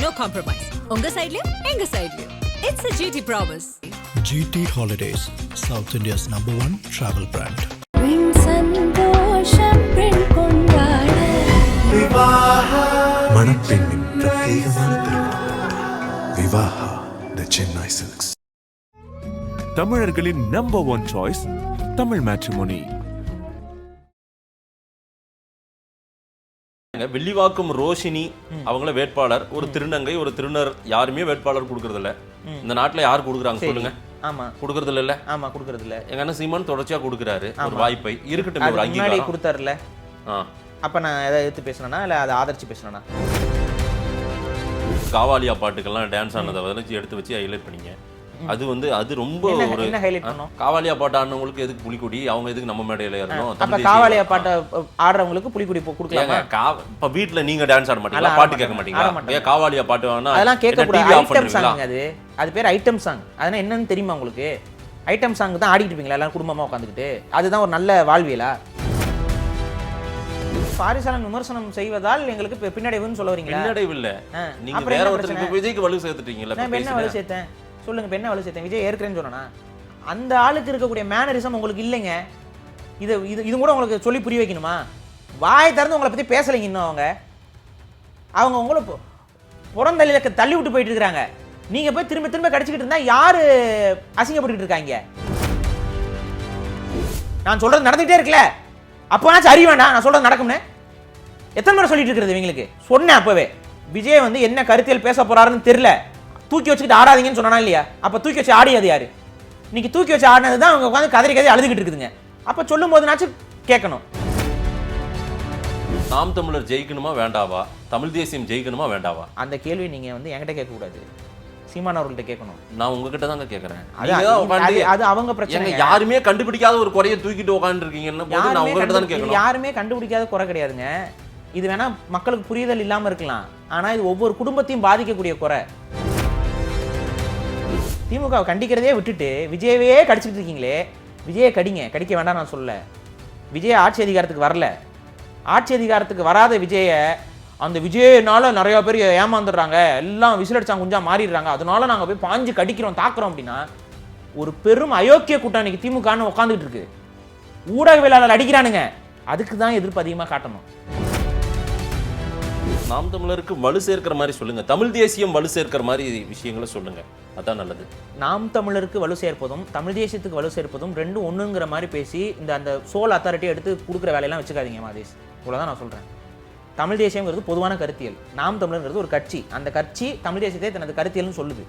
no compromise. உங்க சைடுலயும் எங்க சைடுலயும். It's a GT promise. GT Holidays, South India's #1 travel brand. மணப்பெண்ணின் பிரத்யேகமான திருமணம் விவாஹா தி சென்னை சில்க்ஸ். தமிழர்களின் #1 சாய்ஸ் தமிழ் மேட்ரிமோனி. வில்லிவாக்கம் ரோஷினி அவங்கள வேட்பாளர், ஒரு திருநங்கை, ஒரு திருநர், யாருமே வேட்பாளர் கொடுக்கறது இல்ல. இந்த நாட்டுல யார் கொடுக்குறாங்க சொல்லுங்க? ஆமா, கொடுக்கறது இல்ல. ஆமா, கொடுக்கறது இல்ல. எங்க அண்ணன் சீமான் தொடர்ச்சியா கொடுக்குறாரு ஒரு வாய்ப்பை. இருக்கட்டும், ஒரு அங்கீகாரம் கொடுத்தாருல. அப்ப நான் எதை எடுத்து பேசணும்னா இல்ல அதை ஆதரிச்சு பேசணும்னா? காவாலியா பாட்டுக்கெல்லாம் டான்ஸ் ஆனதை எடுத்து வச்சு ஹைலைட் பண்ணீங்க. அது அது ரொம்ப ஒரு என்ன ஹைலைட் பண்ணோம்? காவாலியா பாட்டு ஆடுறவங்களுக்கு எதுக்கு புலிக்குடி, அவங்க எதுக்கு நம்ம மேடையில ஏறணும்? அப்ப காவாலியா பாட்டு ஆடுறவங்களுக்கு புலிக்குடி கொடுக்கலாமா? இப்ப வீட்ல நீங்க டான்ஸ் ஆட மாட்டீங்களா? பாட்டு கேட்க மாட்டீங்களா? காவாலியா பாட்டு வேணா அதெல்லாம் கேட்க கூடாது. ஐட்டம் சாங் அது பேர் ஐட்டம் சாங். அதனால என்னன்னு தெரியுமா உங்களுக்கு? ஐட்டம் சாங் தான் ஆடிட்டு இருப்பீங்களா எல்லாரும் குடும்பமா உட்காந்துக்கிட்டு? அதுதான் ஒரு நல்ல வாழ்வியலா? பாரிசாலன் விமர்சனம் செய்வதால் எங்களுக்கு பின்னடைவுன்னு சொல்ல வரீங்களா? பின்னடைவு இல்ல, நீங்க வேற ஒருத்தருக்கு விஜய்க்கு வலு சேர்த்துட்டீங்கல்ல. நான் என்ன வலு சேர்த்தேன் சொல்லுங்க? இப்ப என்ன வலு சேர்த்தேன்? விஜய் ஏற்கனவே சொன்னா அந்த ஆளுக்கு இருக்கக்கூடிய மேனரிசம் உங்களுக்கு இல்லைங்க. இது கூட உங்களுக்கு சொல்லி புரிய வைக்கணுமா? வாய் திறந்து உங்களை பத்தி பேசலைங்க. இன்னும் அவங்க உங்களை புறந்தள்ளில தள்ளி விட்டு போயிட்டு இருக்காங்க. நீங்க போய் திரும்ப திரும்ப கடிச்சுக்கிட்டு இருந்தா யாரு அசிங்கப்பட்டு இருக்காங்க? நான் சொல்றது நடந்துகிட்டே இருக்குல்ல, அப்போனாச்சும் அறிய வேண்டாம் நான் சொல்றது நடக்கும்னு எத்தனை முறை சொல்லிட்டு இருக்கிறது இவங்களுக்கு? சொன்னேன் அப்பவே, விஜய் என்ன கருத்தியல் பேச போறாருன்னு தெரியல, தூக்கி வச்சுக்கிட்டு ஆடாதீங்கன்னு சொன்னா இல்லையா? அப்ப தூக்கி வச்சு ஆடியது யாரு? இன்னைக்கு தூக்கி வச்சு ஆடினது தான் அவங்க உட்காந்து கதறி அழுதுகிட்டு இருக்குதுங்க. அப்ப சொல்லும் போதுனாச்சும் கேட்கணும். நாம் தமிழர் ஜெயிக்கணுமா வேண்டாவா? தமிழ் தேசியம் ஜெயிக்கணுமா வேண்டாவா? அந்த கேள்வி நீங்க என்கிட்ட கேட்க கூடாது, சீமான் அவர்கள்ட்ட கேட்கணும். நான் உங்ககிட்ட தாங்க கேட்கறேன். அது அவங்க பிரச்சனை. யாருமே கண்டுபிடிக்காத ஒரு குறையை தூக்கிட்டு உட்கார்ந்து இருக்கீங்கன்னு போது நான் உங்ககிட்ட தான் கேட்கணும். யாருமே கண்டுபிடிக்காத குறை கிடையாதுங்க. இது வேணா மக்களுக்கு புரிதல் இல்லாம இருக்கலாம், ஆனா இது ஒவ்வொரு குடும்பத்தையும் பாதிக்கக்கூடிய குறை. திமுக கண்டிக்கிறதே விட்டுட்டு விஜயவே கடிச்சிட்டு இருக்கீங்களே. விஜயை கடிக்க வேண்டாம் நான் சொல்ல. விஜய் ஆட்சி அதிகாரத்துக்கு வரல. ஆட்சி அதிகாரத்துக்கு வராத விஜய அந்த விஜயனால நிறைய பேர் ஏமாந்துடுறாங்க, எல்லாம் விசிலடிச்சாங்க குஞ்சா மாறிடுறாங்க, அதனால நாங்கள் போய் பாஞ்சு கடிக்கிறோம் தாக்குறோம் அப்படின்னா ஒரு பெரும் அயோக்கிய கூட்டணிக்கு திமுகன்னு உட்காந்துட்டு இருக்கு. ஊடகவியலாளர் அடிக்கிறானுங்க, அதுக்கு தான் எதிர்ப்பு அதிகமாக காட்டணும். நாம் தமிழருக்கு வலு சேர்க்கிற மாதிரி சொல்லுங்க, தமிழ் தேசியம் வலு சேர்க்கிற மாதிரி விஷயங்களை சொல்லுங்க, அதான் நல்லது. நாம் தமிழருக்கு வலு சேர்ப்பதும் தமிழ் தேசியத்துக்கு வலு சேர்ப்பதும் ரெண்டும் ஒண்ணுங்கிற மாதிரி பேசி அந்த சோல் அத்தாரிட்டியை எடுத்து கொடுக்குற வேலையெல்லாம் வச்சுக்காதீங்க மாதேஷ். இவ்வளோதான் நான் சொல்றேன். தமிழ் தேசியம்ங்கிறது பொதுவான கருத்தியல், நாம் தமிழர்ங்கிறது ஒரு கட்சி. அந்த கட்சி தமிழ் தேசியத்தை தனது கருத்தியல்னு சொல்லுது.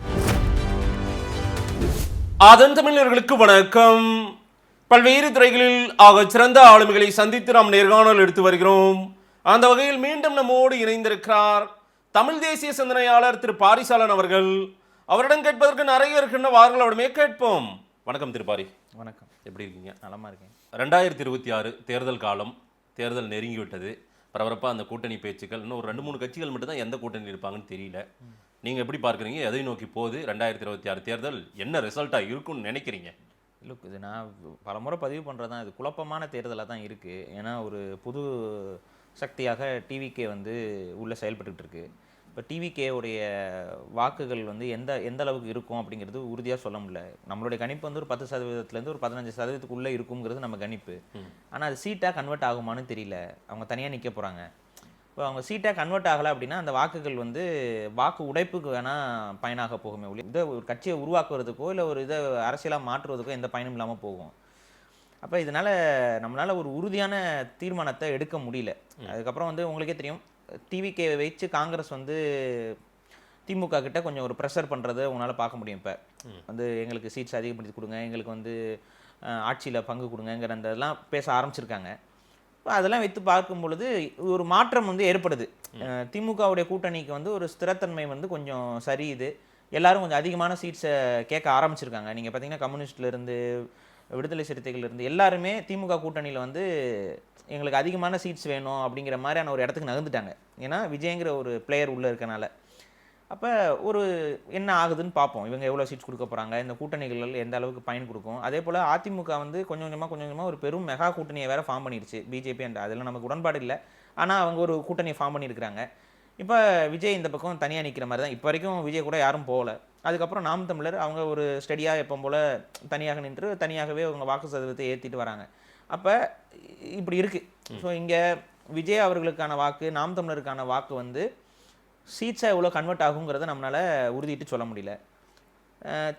அதன் தமிழர்களுக்கு வணக்கம். பல்வேறு துறைகளில் ஆக சிறந்த ஆளுமைகளை சந்தித்து நாம் நேர்காணல் எடுத்து வருகிறோம். அந்த வகையில் மீண்டும் நம்மோடு இணைந்திருக்கிறார் தமிழ் தேசிய சிந்தனையாளர் திரு பாரிசாலன் அவர்கள். அவரிடம் கேட்பதற்கு நிறைய இருக்கின்ற வார்கள் அவருமே கேட்போம். வணக்கம் திரு பாரி. வணக்கம், எப்படி இருக்கீங்க? நலமா இருக்கேன். 2026 தேர்தல் காலம், தேர்தல் நெருங்கிவிட்டது. பரபரப்பாக அந்த கூட்டணி பேச்சுக்கள், இன்னும் ஒரு 2-3 கட்சிகள் மட்டும் தான் எந்த கூட்டணி இருப்பாங்கன்னு தெரியல. நீங்கள் எப்படி பார்க்குறீங்க? எதை நோக்கி போகுது 2026 தேர்தல்? என்ன ரிசல்ட்டாக இருக்குன்னு நினைக்கிறீங்க? லுக், இது நான் பல முறை பதிவு பண்ணுறது தான், இது குழப்பமான தேர்தலாக தான் இருக்குது. ஏன்னா ஒரு புது சக்தியாக டிவிகே உள்ளே செயல்பட்டுக்கிட்டு இருக்கு. இப்போ டிவிகேவுடைய வாக்குகள் எந்த அளவுக்கு இருக்கும் அப்படிங்கிறது உறுதியாக சொல்ல முடியல. நம்மளுடைய கணிப்பு ஒரு 10% ஒரு 15% இருக்குங்கிறது நம்ம கணிப்பு. ஆனால் அது சீட்டாக கன்வெர்ட் ஆகுமான்னு தெரியல. அவங்க தனியாக நிற்க போகிறாங்க. இப்போ அவங்க சீட்டாக கன்வெர்ட் ஆகலை அப்படின்னா அந்த வாக்குகள் வாக்கு உடைப்புக்கு வேணால் பயனாக போகுமே ஒழிய இதை ஒரு கட்சியை உருவாக்குறதுக்கோ இல்லை ஒரு இதை அரசியலாக மாற்றுவதுக்கோ எந்த பயனும் இல்லாமல் போகும். அப்போ இதனால் நம்மளால் ஒரு உறுதியான தீர்மானத்தை எடுக்க முடியல. அதுக்கப்புறம் உங்களுக்கே தெரியும், டிவிகே வச்சு காங்கிரஸ் திமுக கிட்ட கொஞ்சம் ஒரு ப்ரெஷர் பண்ணுறதை உங்களால் பார்க்க முடியும். இப்போ எங்களுக்கு சீட்ஸ் அதிகப்படுத்தி கொடுங்க, எங்களுக்கு ஆட்சியில் பங்கு கொடுங்கிற அந்த இதெல்லாம் பேச ஆரம்பிச்சிருக்காங்க. இப்போ அதெல்லாம் வைத்து பார்க்கும் பொழுது ஒரு மாற்றம் ஏற்படுது. திமுகவுடைய கூட்டணிக்கு ஒரு ஸ்திரத்தன்மை கொஞ்சம் சரியுது. எல்லாரும் கொஞ்சம் அதிகமான சீட்ஸை கேட்க ஆரம்பிச்சிருக்காங்க. நீங்கள் பார்த்தீங்கன்னா கம்யூனிஸ்ட்லேருந்து விடுதலை சிறுத்தைகள் இருந்து எல்லாருமே திமுக கூட்டணியில் எங்களுக்கு அதிகமான சீட்ஸ் வேணும் அப்படிங்கிற மாதிரியான ஒரு இடத்துக்கு நகர்ந்துட்டாங்க. ஏன்னா விஜய்ங்கிற ஒரு பிளேயர் உள்ளே இருக்கனால. அப்போ ஒரு என்ன ஆகுதுன்னு பார்ப்போம். இவங்க எவ்வளோ சீட்ஸ் கொடுக்க போகிறாங்க, இந்த கூட்டணிகள் எந்த அளவுக்கு பயன் கொடுக்கும். அதே போல் அதிமுக கொஞ்சம் கொஞ்சமாக ஒரு பெரும் மெகா கூட்டணியை வேறு ஃபார்ம் பண்ணிடுச்சு பிஜேபி. அதெல்லாம் நமக்கு உடன்பாடு இல்லை, ஆனால் அவங்க ஒரு கூட்டணியை ஃபார்ம் பண்ணியிருக்கிறாங்க. இப்போ விஜய் இந்த பக்கம் தனியாக நிற்கிற மாதிரி தான். இப்போ வரைக்கும் விஜய் கூட யாரும் போகல. அதுக்கப்புறம் நாம் தமிழர் அவங்க ஒரு ஸ்டடியாக எப்போ போல் தனியாக நின்று தனியாகவே அவங்க வாக்கு சதவீதத்தை ஏற்றிட்டு வராங்க. அப்போ இப்படி இருக்குது. ஸோ இங்கே விஜய் அவர்களுக்கான வாக்கு, நாம் தமிழருக்கான வாக்கு வந்து சீட்ஸாக எவ்வளோ கன்வெர்ட் ஆகுங்கிறத நம்மளால் உறுதிட்டு சொல்ல முடியல.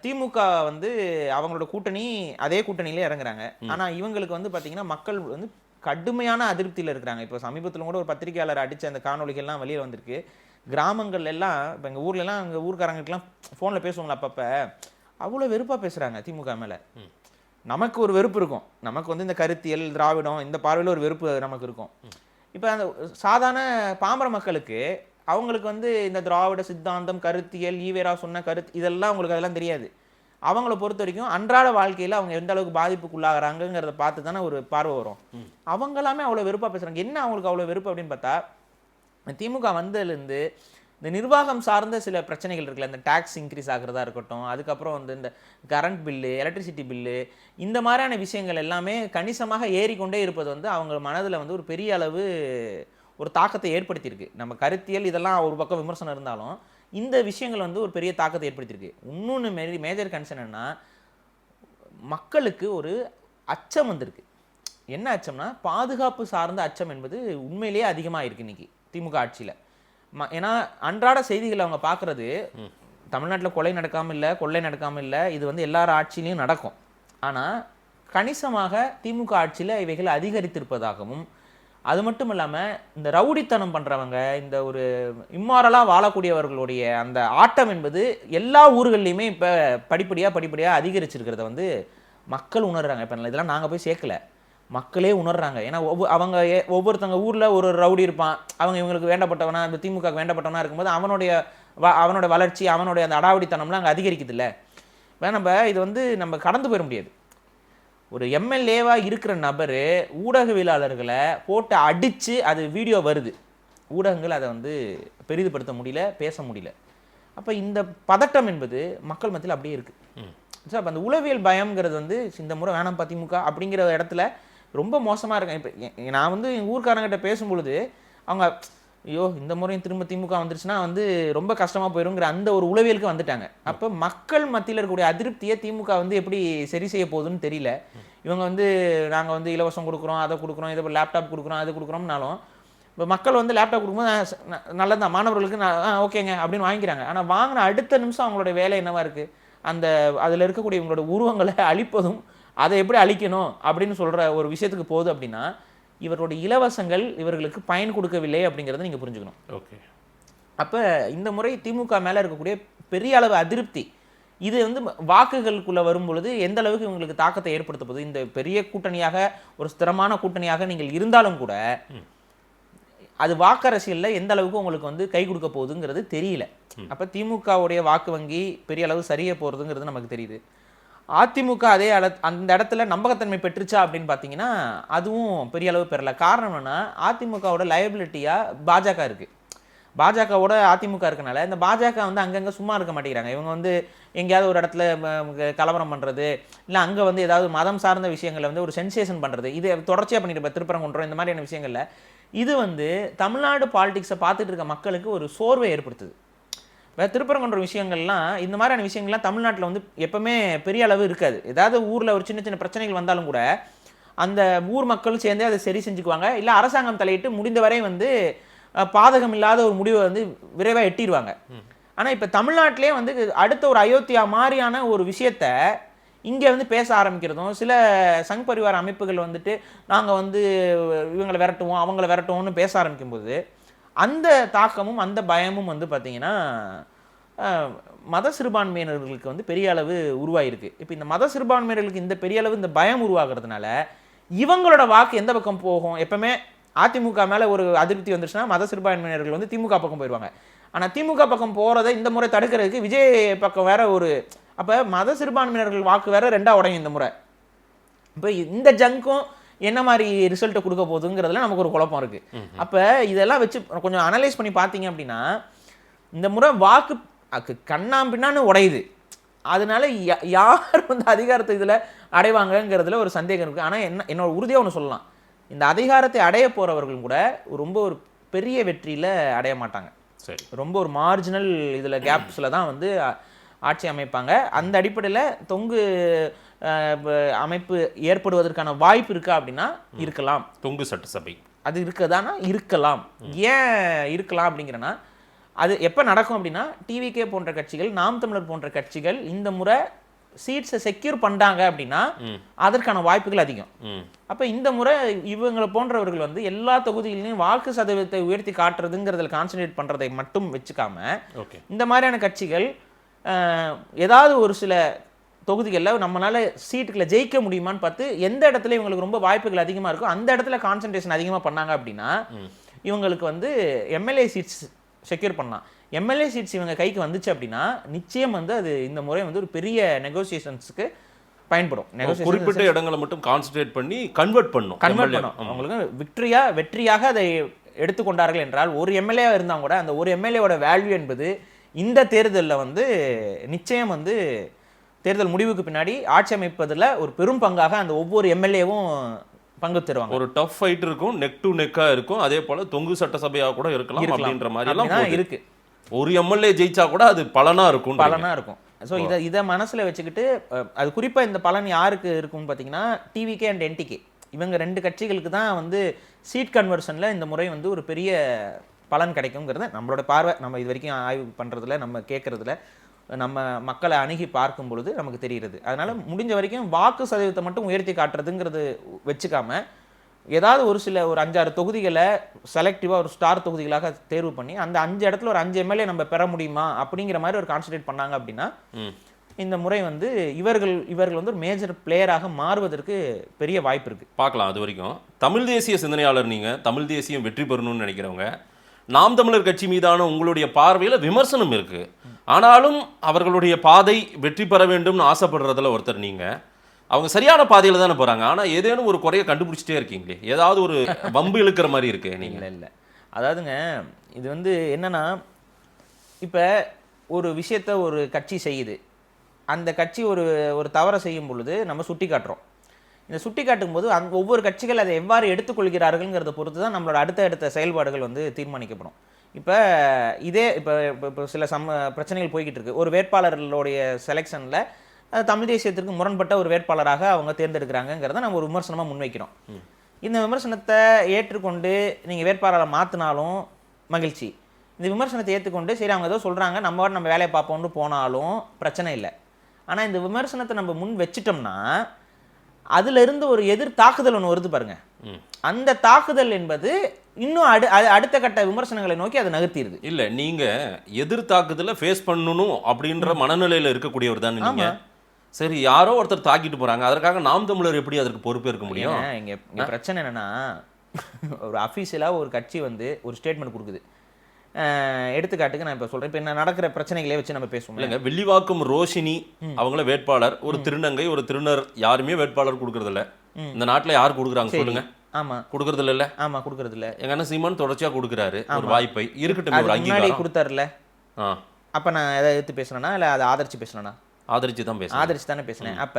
திமுக வந்து அவங்களோட கூட்டணி அதே கூட்டணியிலே இறங்குறாங்க. ஆனால் இவங்களுக்கு வந்து பார்த்திங்கன்னா மக்கள் வந்து கடுமையான அதிருப்தியில் இருக்கிறாங்க. இப்போ சமீபத்தில் கூட ஒரு பத்திரிகையாளர் அடித்த அந்த காணொலிகள்லாம் வெளியே வந்திருக்கு. கிராமங்கள் எல்லாம் இப்போ எங்கள் ஊர்லலாம் எங்கள் ஊர்க்காரங்களுக்கெல்லாம் ஃபோனில் பேசுவாங்களா அப்பப்போ, அவ்வளோ வெறுப்பாக பேசுகிறாங்க திமுக மேலே. நமக்கு ஒரு வெறுப்பு இருக்கும், நமக்கு வந்து இந்த கருத்தியல் திராவிடம் இந்த பார்வையில் ஒரு வெறுப்பு நமக்கு இருக்கும். இப்போ அந்த சாதாரண பாமர மக்களுக்கு அவங்களுக்கு வந்து இந்த திராவிட சித்தாந்தம் கருத்தியல் ஈவேரா சொன்ன கருத்து இதெல்லாம் அவங்களுக்கு அதெல்லாம் தெரியாது. அவங்கள பொறுத்த வரைக்கும் அன்றாட வாழ்க்கையில் அவங்க எந்த அளவுக்கு பாதிப்புக்குள்ளாகிறாங்கிறத பார்த்து தானே ஒரு பார்வை வரும். அவங்களாமே அவ்வளோ வெறுப்பாக பேசுகிறாங்க. என்ன அவங்களுக்கு அவ்வளோ வெறுப்பு அப்படின்னு பார்த்தா, திமுக வந்ததுலேருந்து இந்த நிர்வாகம் சார்ந்த சில பிரச்சனைகள் இருக்குல்ல, இந்த டேக்ஸ் இன்க்ரீஸ் ஆகிறதா இருக்கட்டும், அதுக்கப்புறம் வந்து இந்த கரண்ட் பில்லு, எலக்ட்ரிசிட்டி பில்லு, இந்த மாதிரியான விஷயங்கள் எல்லாமே கணிசமாக ஏறிக்கொண்டே இருப்பது வந்து அவங்க மனதில் வந்து ஒரு பெரிய அளவு ஒரு தாக்கத்தை ஏற்படுத்தியிருக்கு. நம்ம கருத்தியல் இதெல்லாம் ஒரு பக்கம் விமர்சனம் இருந்தாலும் இந்த விஷயங்கள் வந்து ஒரு பெரிய தாக்கத்தை ஏற்படுத்தியிருக்கு. இன்னொன்று மேஜர் கன்சர்ன் என்ன, மக்களுக்கு ஒரு அச்சம் வந்திருக்கு. என்ன அச்சம்னா, பாதுகாப்பு சார்ந்த அச்சம் என்பது உண்மையிலேயே அதிகமாக இருக்குது இன்றைக்கி திமுக ஆட்சியில். ஏன்னா அன்றாட செய்திகள் அவங்க பார்க்குறது, தமிழ்நாட்டில் கொலை நடக்காமல் இல்லை, கொள்ளை நடக்காமல் இல்லை, இது வந்து எல்லார் ஆட்சியிலையும் நடக்கும். ஆனால் கணிசமாக திமுக ஆட்சியில் இவைகள் அதிகரித்திருப்பதாகவும், அது மட்டும் இல்லாமல் இந்த ரவுடித்தனம் பண்ணுறவங்க, இந்த ஒரு இம்மாரலாக வாழக்கூடியவர்களுடைய அந்த ஆட்டம் என்பது எல்லா ஊர்கள்லையுமே இப்போ படிப்படியாக அதிகரிச்சிருக்கிறத வந்து மக்கள் உணர்றாங்க. இப்போ இதெல்லாம் நாங்கள் போய் சேர்க்கல, மக்களே உணர்றாங்க. ஏன்னா அவங்க ஒவ்வொருத்தவங்க ஊரில் ஒரு ரவுடி இருப்பான், அவங்க இவங்களுக்கு வேண்டப்பட்டவனா, இந்த திமுக வேண்டப்பட்டவனா இருக்கும்போது அவனோட வளர்ச்சி, அவனுடைய அந்த அடாவடித்தனம்லாம் அங்கே அதிகரிக்குது இல்லை. நம்ம இது வந்து நம்ம கடந்து போயிட முடியாது. ஒரு எம்எல்ஏவாக இருக்கிற நபர் ஊடகவியலாளர்களை போட்டு அடித்து அது வீடியோ வருது, ஊடகங்கள் அதை வந்து பெரிதுபடுத்த முடியல, பேச முடியல. அப்போ இந்த பதட்டம் என்பது மக்கள் மத்தியில் அப்படியே இருக்குது. சார் அப்போ அந்த உளவியல் பயம்ங்கிறது வந்து இந்த முறை வேணாம் திமுக அப்படிங்கிற இடத்துல ரொம்ப மோசமாக இருக்கேன். இப்போ நான் வந்து எங்கள் ஊர்க்காரங்கிட்ட பேசும்பொழுது அவங்க ஐயோ இந்த முறையும் திரும்ப திமுக வந்துருச்சுன்னா வந்து ரொம்ப கஷ்டமாக போயிடுங்கிற அந்த ஒரு உளவியலுக்கு வந்துட்டாங்க. அப்போ மக்கள் மத்தியில் இருக்கக்கூடிய அதிருப்தியை திமுக வந்து எப்படி சரி செய்ய போகுதுன்னு தெரியல. இவங்க வந்து நாங்கள் வந்து இலவசம் கொடுக்குறோம், அதை கொடுக்குறோம், இதை லேப்டாப் கொடுக்குறோம், அது கொடுக்குறோம்னாலும் இப்போ மக்கள் வந்து லேப்டாப் கொடுக்கும்போது நல்லதான், மாணவர்களுக்கு ஓகேங்க அப்படின்னு வாங்கிக்கிறாங்க. ஆனால் வாங்கின அடுத்த நிமிஷம் அவங்களோட வேலை என்னவா இருக்குது, அந்த அதில் இருக்கக்கூடிய இவங்களோட உருவங்களை அழிப்பதும் அதை எப்படி அழிக்கணும் அப்படின்னு சொல்கிற ஒரு விஷயத்துக்கு போகுது. அப்படின்னா இவருடைய இலவசங்கள் இவர்களுக்கு பயன் கொடுக்கவில்லை அப்படிங்கிறத நீங்கள் புரிஞ்சுக்கணும். ஓகே. அப்போ இந்த முறை திமுக மேலே இருக்கக்கூடிய பெரிய அளவு அதிருப்தி இது வந்து வாக்குகளுக்குள்ளே வரும்பொழுது எந்த அளவுக்கு இவங்களுக்கு தாக்கத்தை ஏற்படுத்த போகுது. இந்த பெரிய கூட்டணியாக ஒரு ஸ்திரமான கூட்டணியாக நீங்கள் இருந்தாலும் கூட அது வாக்கரசியலில் எந்த அளவுக்கு உங்களுக்கு வந்து கை கொடுக்க போகுதுங்கிறது தெரியல. அப்போ திமுகவுடைய வாக்கு வங்கி பெரிய அளவு சரியாக போகிறதுங்கிறது நமக்கு தெரியுது. அதிமுக அந்த இடத்துல நம்பகத்தன்மை பெற்றுச்சா அப்படின்னு பார்த்தீங்கன்னா அதுவும் பெரிய அளவு பெறல. காரணம் என்னன்னா, அதிமுகவோட லயபிலிட்டியாக பாஜக இருக்குது. பாஜகவோட அதிமுக இருக்கனால இந்த பாஜக வந்து அங்கங்கே சும்மா இருக்க மாட்டேங்கிறாங்க. இவங்க வந்து எங்கேயாவது ஒரு இடத்துல கலவரம் பண்ணுறது, இல்லை அங்கே வந்து ஏதாவது மதம் சார்ந்த விஷயங்களை வந்து ஒரு சென்சேஷன் பண்ணுறது, இது தொடர்ச்சியாக பண்ணிட்டு திருப்பரங்குன்றம் இந்த மாதிரியான விஷயங்களில் இது வந்து தமிழ்நாடு பாலிடிக்ஸை பார்த்துட்டு இருக்க மக்களுக்கு ஒரு சோர்வை ஏற்படுத்துது. திருப்பரங்குன்ற விஷயங்கள்லாம் இந்த மாதிரியான விஷயங்கள்லாம் தமிழ்நாட்டில் வந்து எப்பவுமே பெரிய அளவு இருக்காது. ஏதாவது ஊரில் ஒரு சின்ன சின்ன பிரச்சனைகள் வந்தாலும் கூட அந்த ஊர் மக்களும் சேர்ந்து அதை சரி செஞ்சுக்குவாங்க, இல்லை அரசாங்கம் தலையிட்டு முடிந்தவரை வந்து பாதகம் இல்லாத ஒரு முடிவை வந்து விரைவாக எட்டிடுவாங்க. ஆனால் இப்போ தமிழ்நாட்டிலே வந்து அடுத்த ஒரு அயோத்தியா மாதிரியான ஒரு விஷயத்த இங்கே வந்து பேச ஆரம்பிக்கிறதும், சில சங் பரிவார அமைப்புகள் வந்துட்டு நாங்கள் வந்து இவங்களை விரட்டுவோம் அவங்கள விரட்டுவோம்னு பேச ஆரம்பிக்கும்போது அந்த தாக்கமும் அந்த பயமும் வந்து பார்த்திங்கன்னா மத சிறுபான்மையினர்களுக்கு வந்து பெரிய அளவு உருவாயிருக்கு. இப்போ இந்த மத சிறுபான்மையினர்களுக்கு இந்த பெரிய அளவு இந்த பயம் உருவாகிறதுனால இவங்களோட வாக்கு எந்த பக்கம் போகும். எப்பவுமே அதிமுக மேலே ஒரு அதிருப்தி வந்துருச்சுன்னா மத சிறுபான்மையினர்கள் வந்து திமுக பக்கம் போயிடுவாங்க. ஆனால் திமுக பக்கம் போகிறத இந்த முறை தடுக்கிறதுக்கு விஜய் பக்கம் வேற ஒரு, அப்போ மத சிறுபான்மையினர்கள் வாக்கு வேற ரெண்டாக உடையும் இந்த முறை. இப்போ இந்த ஜங்கும் என்ன மாதிரி ரிசல்ட்டை கொடுக்க போகுதுங்கிறதுல நமக்கு ஒரு குழப்பம் இருக்குது. அப்போ இதெல்லாம் வச்சு கொஞ்சம் அனலைஸ் பண்ணி பார்த்தீங்க அப்படின்னா இந்த முறை வாக்கு கண்ணாம்பின்னான்னு உடையுது. அதனால யார் வந்து அதிகாரத்தை இதில் அடைவாங்கங்கிறதுல ஒரு சந்தேகம் இருக்குது. ஆனால் என்னோட உறுதியாக ஒன்று சொல்லலாம், இந்த அதிகாரத்தை அடைய போகிறவர்களும் கூட ரொம்ப ஒரு பெரிய வெற்றியில் அடைய மாட்டாங்க. சரி. ரொம்ப ஒரு மார்ஜினல் இதில் கேப்ஸில் தான் வந்து ஆட்சி அமைப்பாங்க. அந்த அடிப்படையில் தொங்கு அமைப்பு ஏற்படுவதற்கான வாய்ப்பு இருக்கா அப்படின்னா இருக்கலாம். தொங்கு சட்டசபை அது இருக்குதானா இருக்கலாம். ஏன் இருக்கலாம் அப்படிங்கிறனா அது எப்போ நடக்கும் அப்படின்னா டிவிகே போன்ற கட்சிகள், நாம் தமிழர் போன்ற கட்சிகள் இந்த முறை சீட்ஸை செக்யூர் பண்ணுறாங்க அப்படின்னா அதற்கான வாய்ப்புகள் அதிகம். அப்போ இந்த முறை இவங்களை போன்றவர்கள் வந்து எல்லா தொகுதிகளிலும் வாக்கு சதவீதத்தை உயர்த்தி காட்டுறதுங்கிறதுல கான்சன்ட்ரேட் பண்ணுறதை மட்டும் வச்சுக்காம இந்த மாதிரியான கட்சிகள் ஏதாவது ஒரு சில தொகுதிகளில் நம்மளால சீட்டுகளை ஜெயிக்க முடியுமான்னு பார்த்து எந்த இடத்துல இவங்களுக்கு ரொம்ப வாய்ப்புகள் அதிகமாக இருக்கோ அந்த இடத்துல கான்சன்ட்ரேஷன் அதிகமாக பண்ணாங்க அப்படின்னா இவங்களுக்கு வந்து எம்எல்ஏ சீட்ஸ் செக்யூர் பண்ணலாம். எம்எல்ஏ சீட்ஸ் இவங்க கைக்கு வந்துச்சு அப்படின்னா நிச்சயம் வந்து அது இந்த முறை வந்து ஒரு பெரிய நெகோசியேஷன்ஸ்க்கு பயன்படும். குறிப்பிட்ட இடங்களை மட்டும் கான்சன்ட்ரேட் பண்ணி கன்வெர்ட் பண்ணும். அவங்களுக்கு வெற்றியாக அதை எடுத்துக்கொண்டார்கள் என்றால் ஒரு எம்எல்ஏ இருந்தால் கூட அந்த ஒரு எம்எல்ஏவோட வேல்யூ என்பது இந்த தேர்தலில் வந்து நிச்சயம் வந்து தேர்தல் முடிவுக்கு பின்னாடி ஆட்சி அமைப்பதில் ஒரு பெரும் பங்காக அந்த ஒவ்வொரு எம்எல்ஏவும் பங்கு தருவாங்க. ஒரு டஃப் ஃபைட் இருக்கும், நெக் டு நெக்கா இருக்கும். அதே போல தொங்கு சட்டசபையாக கூட இருக்கலாம் அப்படின்ற மாதிரி எல்லாம் இருக்கு. ஒரு எம்எல்ஏ ஜெயிச்சா கூட அது பலனா இருக்கும். ஸோ இதை மனசுல வச்சுக்கிட்டு அது குறிப்பா இந்த பலன் யாருக்கு இருக்கும்னு பார்த்தீங்கன்னா டிவிகே அண்ட் என்டிகே இவங்க ரெண்டு கட்சிகளுக்கு தான் வந்து சீட் கன்வர்ஷன்ல இந்த முறை வந்து ஒரு பெரிய பலன் கிடைக்குங்கிறத நம்மளோட பார்வை, நம்ம இது வரைக்கும் ஆய்வு பண்றதுல, நம்ம கேட்கறதுல, நம்ம மக்களை அணுகி பார்க்கும் பொழுது நமக்கு தெரிகிறது. அதனால முடிஞ்ச வரைக்கும் வாக்கு சதவீதத்தை மட்டும் உயர்த்தி காட்டுறதுங்கிறது வச்சுக்காம ஏதாவது ஒரு சில ஒரு 5-6 தொகுதிகளை செலக்டிவாக ஒரு ஸ்டார் தொகுதிகளாக தேர்வு பண்ணி அந்த 5 இடத்துல ஒரு 5 எம்எல்ஏ நம்ம பெற முடியுமா அப்படிங்கிற மாதிரி ஒரு கான்சன்ட்ரேட் பண்ணாங்க அப்படின்னா இந்த முறை வந்து இவர்கள் வந்து ஒரு மேஜர் பிளேயராக மாறுவதற்கு பெரிய வாய்ப்பு இருக்கு. பார்க்கலாம். அது வரைக்கும் தமிழ் தேசிய சிந்தனையாளர் நீங்க, தமிழ் தேசியம் வெற்றி பெறணும்னு நினைக்கிறவங்க, நாம் தமிழர் கட்சி மீதான உங்களுடைய பார்வையில் விமர்சனம் இருக்கு. ஆனாலும் அவர்களுடைய பாதை வெற்றி பெற வேண்டும்னு ஆசைப்படுறதுல ஒருத்தர் நீங்க. அவங்க சரியான பாதையில தானே போறாங்க. ஆனா ஏதேனும் ஒரு குறைய கண்டுபிடிச்சிட்டே இருக்கீங்களே, ஏதாவது ஒரு வம்பு இழுக்கிற மாதிரி இருக்கு நீங்க. இல்லை அதாவதுங்க இது வந்து என்னன்னா, இப்போ ஒரு விஷயத்த ஒரு கட்சி செய்யுது, அந்த கட்சி ஒரு தவறை செய்யும் பொழுது நம்ம சுட்டி காட்டுறோம். இந்த சுட்டி காட்டும் போது ஒவ்வொரு கட்சிகள் அதை எவ்வாறு எடுத்துக்கொள்கிறார்கள்ங்கிறத பொறுத்து தான் நம்மளோட அடுத்த செயல்பாடுகள் வந்து தீர்மானிக்கப்படும். இப்போ இப்போ சில பிரச்சனைகள் போய்கிட்டு இருக்கு. ஒரு வேட்பாளர்களுடைய செலெக்ஷனில் தமிழ் தேசியத்திற்கு முரண்பட்ட ஒரு வேட்பாளராக அவங்க தேர்ந்தெடுக்கிறாங்கிறத நம்ம ஒரு விமர்சனமாக முன்வைக்கிறோம். இந்த விமர்சனத்தை ஏற்றுக்கொண்டு நீங்கள் வேட்பாளரை மாற்றினாலும் மகிழ்ச்சி. இந்த விமர்சனத்தை ஏற்றுக்கொண்டு சரி அவங்க ஏதோ சொல்கிறாங்க நம்ம வேலையை பார்ப்போம்னு போனாலும் பிரச்சனை இல்லை. ஆனால் இந்த விமர்சனத்தை நம்ம முன் வச்சிட்டோம்னா அதுல இருந்து ஒரு எதிர் தாக்குதல் ஒன்று வருது பாருங்க. அந்த தாக்குதல் என்பது இன்னும் அடுத்த கட்ட விமர்சனங்களை நோக்கி அதை நகர்த்திடுது. இல்ல நீங்க எதிர் தாக்குதலை ஃபேஸ் பண்ணணும் அப்படின்ற மனநிலையில இருக்கக்கூடியவர் தானே நீங்க. சரி, யாரோ ஒருத்தர் தாக்கிட்டு போறாங்க, அதற்காக நாம் தமிழர் எப்படி அதற்கு பொறுப்பேற்க முடியும்? இங்க பிரச்சனை என்னன்னா, ஒரு அஃபீஷியலா ஒரு கட்சி வந்து ஒரு ஸ்டேட்மெண்ட் கொடுக்குது. எடுத்துக்காட்டுக்கு நான் இப்போ சொல்றேன், இப்போ என்ன நடக்கிற பிரச்சனைகளே வச்சு நம்ம பேசுவோம். இல்லைங்க, வெள்ளிவாக்கம் ரோஷினி அவங்கள வேட்பாளர், ஒரு திருநங்கை ஒரு திருநர், யாருமே வேட்பாளர் கொடுக்கறது இல்ல. இந்த நாட்டுல யார் கொடுக்குறாங்க சொல்லுங்க? ஆமா, கொடுக்கறது இல்ல. ஆமா, கொடுக்கறது இல்ல. எங்க அண்ணன் சீமான் தொடர்ச்சியா கொடுக்குறாரு ஒரு வாய்ப்பை. இருக்கட்டும், ஒரு அங்கீகாரம் கொடுத்தாருல. அப்ப நான் எதை எடுத்து பேசுறேன்னா இல்ல அதை ஆதரிச்சு பேசுறேன்னா? ஆதரிச்சு தான் பேசுறேன். ஆதரிச்சு தானே பேசுனேன். அப்ப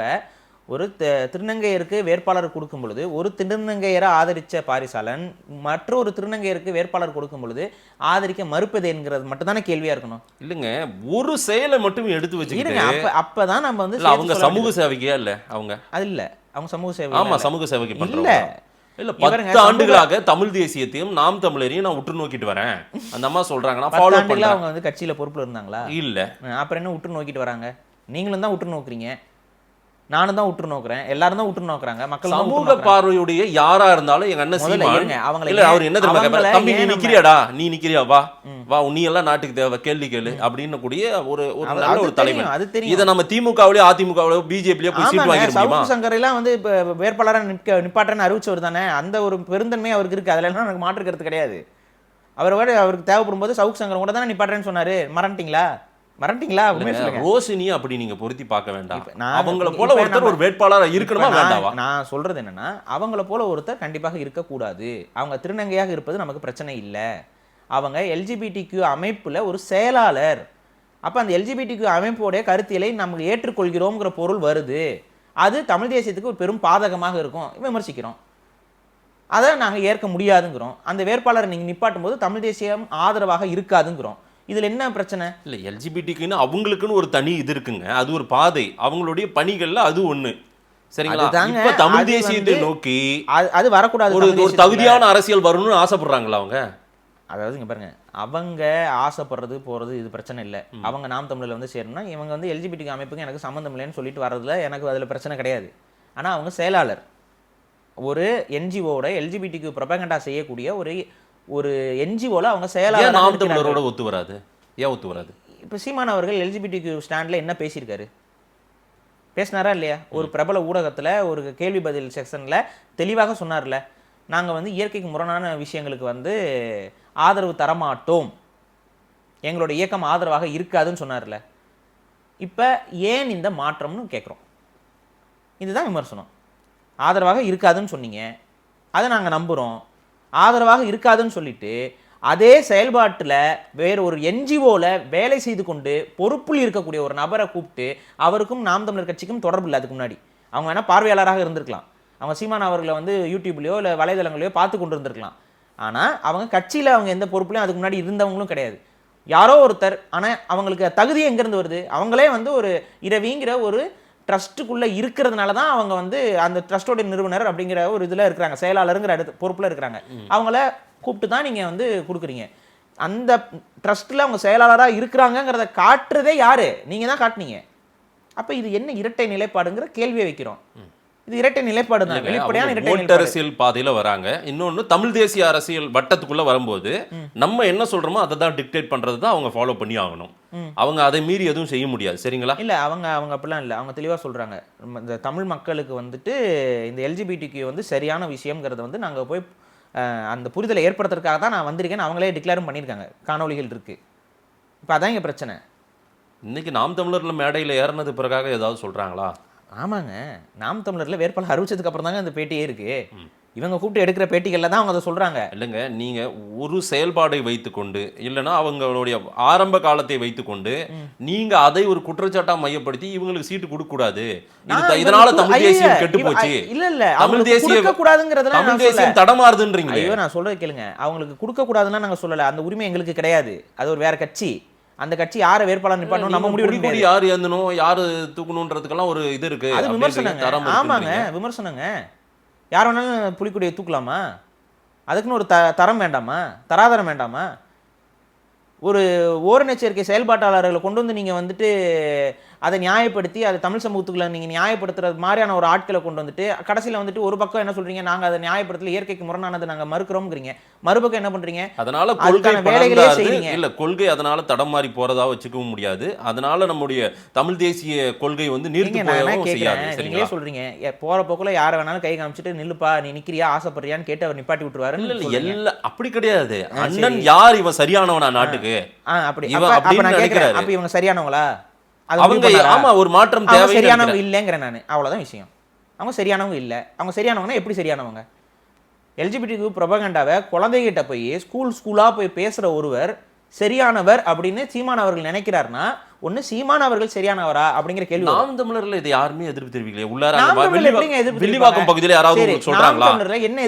ஒரு திருநங்கையருக்கு வேட்பாளர் கொடுக்கும் பொழுது ஒரு திருநங்கையரை ஆதரிச்ச பாரிசாலன் மற்றொரு திருநங்கையருக்கு வேட்பாளர் கொடுக்கும் பொழுது ஆதரிக்க மறுப்பது என்கிறது மட்டும் தானே கேள்வியா இருக்கணும். இல்லைங்க, ஒரு செயலை மட்டும் எடுத்து வச்சுக்கிட்டு அப்பதான் நம்ம வந்து அவங்க சமூக சேவைக்கா இல்ல, அவங்க அது இல்ல, அவங்க சமூக சேவை. ஆமா, சமூக சேவைக்கு பண்றாங்க. இல்ல 10 ஆண்டுகளாக தமிழ் தேசியத்தையும் நாம் தமிழரையும் நான் உற்று நோக்கிட்டு வரேன் அந்த அம்மா சொல்றாங்க. நான் ஃபாலோ பண்றேன். அவங்க வந்து கட்சியில பொறுப்புல இருந்தாங்களா? இல்ல. அப்புறம் என்ன உற்று நோக்கிட்டு வராங்க? நீங்களும் தான் உற்று நோக்குறீங்க, நானும் தான் உற்று நோக்குறேன், எல்லாரும் தான் உற்று நோக்குறாங்க. மக்கள் சமூக பார்வையுடைய யாரா இருந்தாலும் எங்க அண்ணன் சீமான் இல்ல, அவர் என்ன தெரியுமா, தம்பி நீ நிக்கிறியாடா, நீ நிக்கிறியா, வா வா, நீ எல்லாம் நாட்டுக்கு தேவை, கேள்வி கேளு அப்படின்னு கூடிய ஒரு நல்ல ஒரு தலைவர். இதை நம்ம திமுகவிலயோ அதிமுகவிலயோ பிஜேபிலயோ போய் சீட் வாங்கிட முடியுமா? சவுக்கு சங்கர் எல்லாம் வந்து இப்ப வேட்பாளரா நிப்பாட்டன்னு அறிவிச்சவர் தானே. அந்த ஒரு பெருந்தன்மை அவருக்கு இருக்கு, அதுல எல்லாம் எனக்கு மாற்று கருத்து கிடையாது. அவருக்கு தேவைப்படும் போது சவுக்கு சங்கர் கூட தானே நிப்பாட்டேன்னு சொன்னாரு. மறந்துட்டீங்களா? ரோஷினி அப்படி நீங்க பொருத்தி பார்க்க வேண்டாம். அவங்கள போல ஒருத்தர் ஒரு வேட்பாளரா இருக்கணுமா வேண்டாமா? நான் சொல்றது என்னன்னா, அவங்கள போல ஒருத்தர் கண்டிப்பாக இருக்கக்கூடாது. அவங்க திருநங்கையாக இருப்பது நமக்கு பிரச்சனை இல்லை. அவங்க எல்ஜிபிடிக்யூ அமைப்புல ஒரு செயலாளர். அப்ப அந்த எல்ஜிபிடிக்யூ அமைப்போடைய கருத்தியலை நம்ம ஏற்றுக்கொள்கிறோம்ங்கிற பொருள் வருது. அது தமிழ் தேசியத்துக்கு ஒரு பெரும் பாதகமாக இருக்கும். விமர்சிக்கிறோம். அதை நாங்கள் ஏற்க முடியாதுங்கிறோம். அந்த வேட்பாளரை நீங்கள் நிப்பாட்டும் போது தமிழ் தேசியம் ஆதரவாக இருக்காதுங்கிறோம். இதில் என்ன பிரச்சனை? இல்லை, எல்ஜிபிடிக்குன்னு அவங்களுக்குன்னு ஒரு தனி இது இருக்குங்க. அது ஒரு பாதை, அவங்களுடைய பணிகள்ல அது ஒண்ணு. சரிங்களா? இப்ப தமிழ் தேசியத்தை நோக்கி அது வரக்கூடாது. ஒரு தகுதியான அரசியல் வரணும்னு ஆசைப்படுறாங்களா அவங்க? அதாவது இங்க பாருங்க, அவங்க ஆசைப்படுறது போறது இது பிரச்சனை இல்லை. அவங்க நாம் தமிழில் வந்து சேரணும்னா இவங்க வந்து எல்ஜிபிடி அமைப்புக்கு எனக்கு சம்மந்தம் இல்லைன்னு சொல்லிட்டு வர்றதுல எனக்கு அதில் பிரச்சனை கிடையாது. ஆனால் அவங்க செயலாளர், ஒரு என்ஜிஓட எல்ஜிபிடிக்கு ப்ரொபகண்டா செய்யக்கூடிய ஒரு என்ஜிஓல அவங்க செயலாளர். நாம் தமிழரோட ஒத்து வராது. ஏன் ஒத்து வராது? இப்போ சீமான் அவர்கள் எல்ஜிபிடிக்கு ஸ்டாண்ட்ல என்ன பேசியிருக்காரு? பேசினாரா இல்லையா? ஒரு பிரபல ஊடகத்தில் ஒரு கேள்வி பதில் செக்ஷனில் தெளிவாக சொன்னார்ல, நாங்கள் வந்து இயற்கைக்கு முரணான விஷயங்களுக்கு வந்து ஆதரவு தரமாட்டோம், எங்களோட இயக்கம் ஆதரவாக இருக்காதுன்னு சொன்னார்ல. இப்போ ஏன் இந்த மாற்றம்னு கேட்குறோம். இதுதான் விமர்சனம். ஆதரவாக இருக்காதுன்னு சொன்னீங்க, அதை நாங்கள் நம்புகிறோம். ஆதரவாக இருக்காதுன்னு சொல்லிட்டு அதே செயல்பாட்டில் வேறு ஒரு என்ஜிஓவில் வேலை செய்து கொண்டு பொறுப்பில் இருக்கக்கூடிய ஒரு நபரை கூப்பிட்டு, அவருக்கும் நாம் தமிழர் கட்சிக்கும் தொடர்பு இல்லை. அதுக்கு முன்னாடி அவங்க வேணால் பார்வையாளராக இருந்திருக்கலாம், அவங்க சீமான் அவர்களை வந்து யூடியூப்லையோ இல்லை வலைதளங்களையோ பார்த்து கொண்டு இருந்திருக்கலாம். ஆனால் அவங்க கட்சியில் அவங்க எந்த பொறுப்புலையும் அதுக்கு முன்னாடி இருந்தவங்களும் கிடையாது. யாரோ ஒருத்தர். ஆனால் அவங்களுக்கு தகுதி எங்கேருந்து வருது? அவங்களே வந்து ஒரு இரவிங்கிற ஒரு ட்ரஸ்ட்டுக்குள்ளே இருக்கிறதுனால தான் அவங்க வந்து அந்த ட்ரஸ்டோட நிறுவனர் அப்படிங்கிற ஒரு இதில் இருக்கிறாங்க, செயலாளருங்கிற பொறுப்பில் இருக்கிறாங்க. அவங்கள கூப்பிட்டு தான் நீங்கள் வந்து கொடுக்குறீங்க. அந்த ட்ரஸ்ட்டில் அவங்க செயலாளராக இருக்கிறாங்கங்கிறத காட்டுறதே யாரு? நீங்கள் தான் காட்டுனீங்க. அப்போ இது என்ன இரட்டை நிலைப்பாடுங்கிற கேள்வியை வைக்கிறோம். இது இரட்டை நிலைப்பாடு தான், வெளிப்படையான இரட்டை நிலைப்பாடு. அரசியல் பாதையில வராங்க. இன்னொன்னு தமிழ் தேசிய அரசியல் வட்டத்துக்குள்ள வரும்போது நம்ம என்ன சொல்றோமோ அதை தான் டிக்டேட் பண்றது தான் அவங்க ஃபாலோ பண்ணி ஆகணும். அவங்க அதை மீறி எதுவும் செய்ய முடியாது. சரிங்களா? இல்ல, அவங்க அப்படிலாம் இல்லை. அவங்க தெளிவா சொல்றாங்க, இந்த தமிழ் மக்களுக்கு வந்துட்டு இந்த எல்ஜிபிடிக்கு வந்து சரியான விஷயம்ங்கிறத வந்து நாங்க போய் அந்த புரிதலை ஏற்படுத்துறதுக்காக தான் நான் வந்திருக்கேன்னு அவங்களே டிக்ளேரும் பண்ணியிருக்காங்க. காணொலிகள் இருக்கு. இப்போ அதான் இங்கே பிரச்சனை. இன்னைக்கு நாம் தமிழர்ல மேடையில் ஏறினது பிறகாக ஏதாவது சொல்றாங்களா? ஆமாங்க, நாம் தமிழர்ல வேட்பாளர் அறிவிச்சதுக்கு அப்புறம் தாங்க இந்த பேட்டியே இருக்கு. இவங்க கூப்பிட்டு எடுக்கிற பேட்டிகள்ல தான் அவங்க அதை சொல்றாங்க. இல்லைங்க, நீங்க ஒரு செயல்பாடை வைத்துக்கொண்டு இல்லைன்னா அவங்களுடைய ஆரம்ப காலத்தை வைத்துக்கொண்டு நீங்க அதை ஒரு குற்றச்சாட்டா மையப்படுத்தி இவங்களுக்கு சீட்டு கொடுக்க கூடாது, இதனால தமிழ் தேசியம் கெட்டு போச்சு, இல்ல தமிழ் தேசியம் கூடாதுங்கிறதுல தமிழ் தேசியம் தடமாறுதுன்றீங்க. ஐயோ, நான் சொல்றது கேளுங்க. அவங்களுக்கு கொடுக்க கூடாதுன்னா நாங்க சொல்லல, அந்த உரிமை எங்களுக்கு கிடையாது. அது ஒரு வேற கட்சி. அந்த கட்சி யாரை வேட்பாளர் நிப்பாட்டணும் நம்ம முடிவு பண்ணி யார் ஏந்தணும் யாரு தூக்கணும்ன்றதுக்கெல்லாம் ஒரு இது இருக்கு. அது விமர்சனங்க. ஆமாங்க, விமர்சனங்க. யார் வேணாலும் புலிக்குடியை தூக்கலாமா? அதுக்குன்னு ஒரு தரம் வேண்டாமா? தராதரம் வேண்டாமா? ஒரு ஓரணெச்சரிக்கை செயல்பாட்டாளர்களை கொண்டு வந்து நீங்கள் வந்துட்டு அதை நியாயப்படுத்தி அதை தமிழ் சமூகத்துக்குள்ள நீங்கள் நியாயப்படுத்துறது மாதிரியான ஒரு ஆட்களை கொண்டு வந்துட்டு கடைசியில் வந்துட்டு ஒரு பக்கம் என்ன சொல்றீங்க, நாங்கள் அதை நியாயப்படுத்தல, இயற்கைக்கு முரணானதை நாங்கள் மறுக்கிறோம்ங்கிறீங்க. மறுபக்கம் என்ன பண்றீங்க? அதனால வேலைகளே செய்றீங்க. இல்ல, கொள்கை அதனால தடம் மாறி போறதா வச்சுக்கவும் முடியாது. அதனால நம்முடைய தமிழ் தேசிய கொள்கை வந்து நீர்த்து போயவும் செய்யாது. நீங்களே சொல்றீங்க, போற போக்குல யாரை வேணாலும் கை காமிச்சிட்டு நில்லுப்பா நீ நிக்கிறியா ஆசைப்படுறியான்னு கேட்டு அவர் நிப்பாட்டி விட்டுருவாரு. இல்ல எல்லாம் அப்படி கிடையாது. அண்ணன் யார் இவன் சரியானவனா நாட்டுக்கு? அப்படி நான் கேட்கிறேன், அப்ப இவங்க சரியானவங்களா? அவங்க ஆமா ஒரு மாற்றம் தேவை. சரியானவங்க இல்லைங்கிறேன் நான், அவ்வளவுதான் விஷயம். அவங்க சரியானவங்க இல்ல. அவங்க சரியானவங்கன்னா எப்படி சரியானவங்க? எல்ஜிபிடிக்கு ப்ரொபகண்டாவை குழந்தைகிட்ட போய் ஸ்கூலா போய் பேசுற ஒருவர் சரியானவர் அப்படின்னு சீமான் அவர்கள் நினைக்கிறாருன்னா ஒண்ணு சீமான் அவர்கள் சரியானவரா அப்படிங்கிற கேள்வி. நாம் தமிழர்ல இது யாருமே எதிர்ப்பு தெரிவிக்கல. உள்ளார வில்லிவாக்கம் பகுதியில யாராவது சொல்றாங்களா?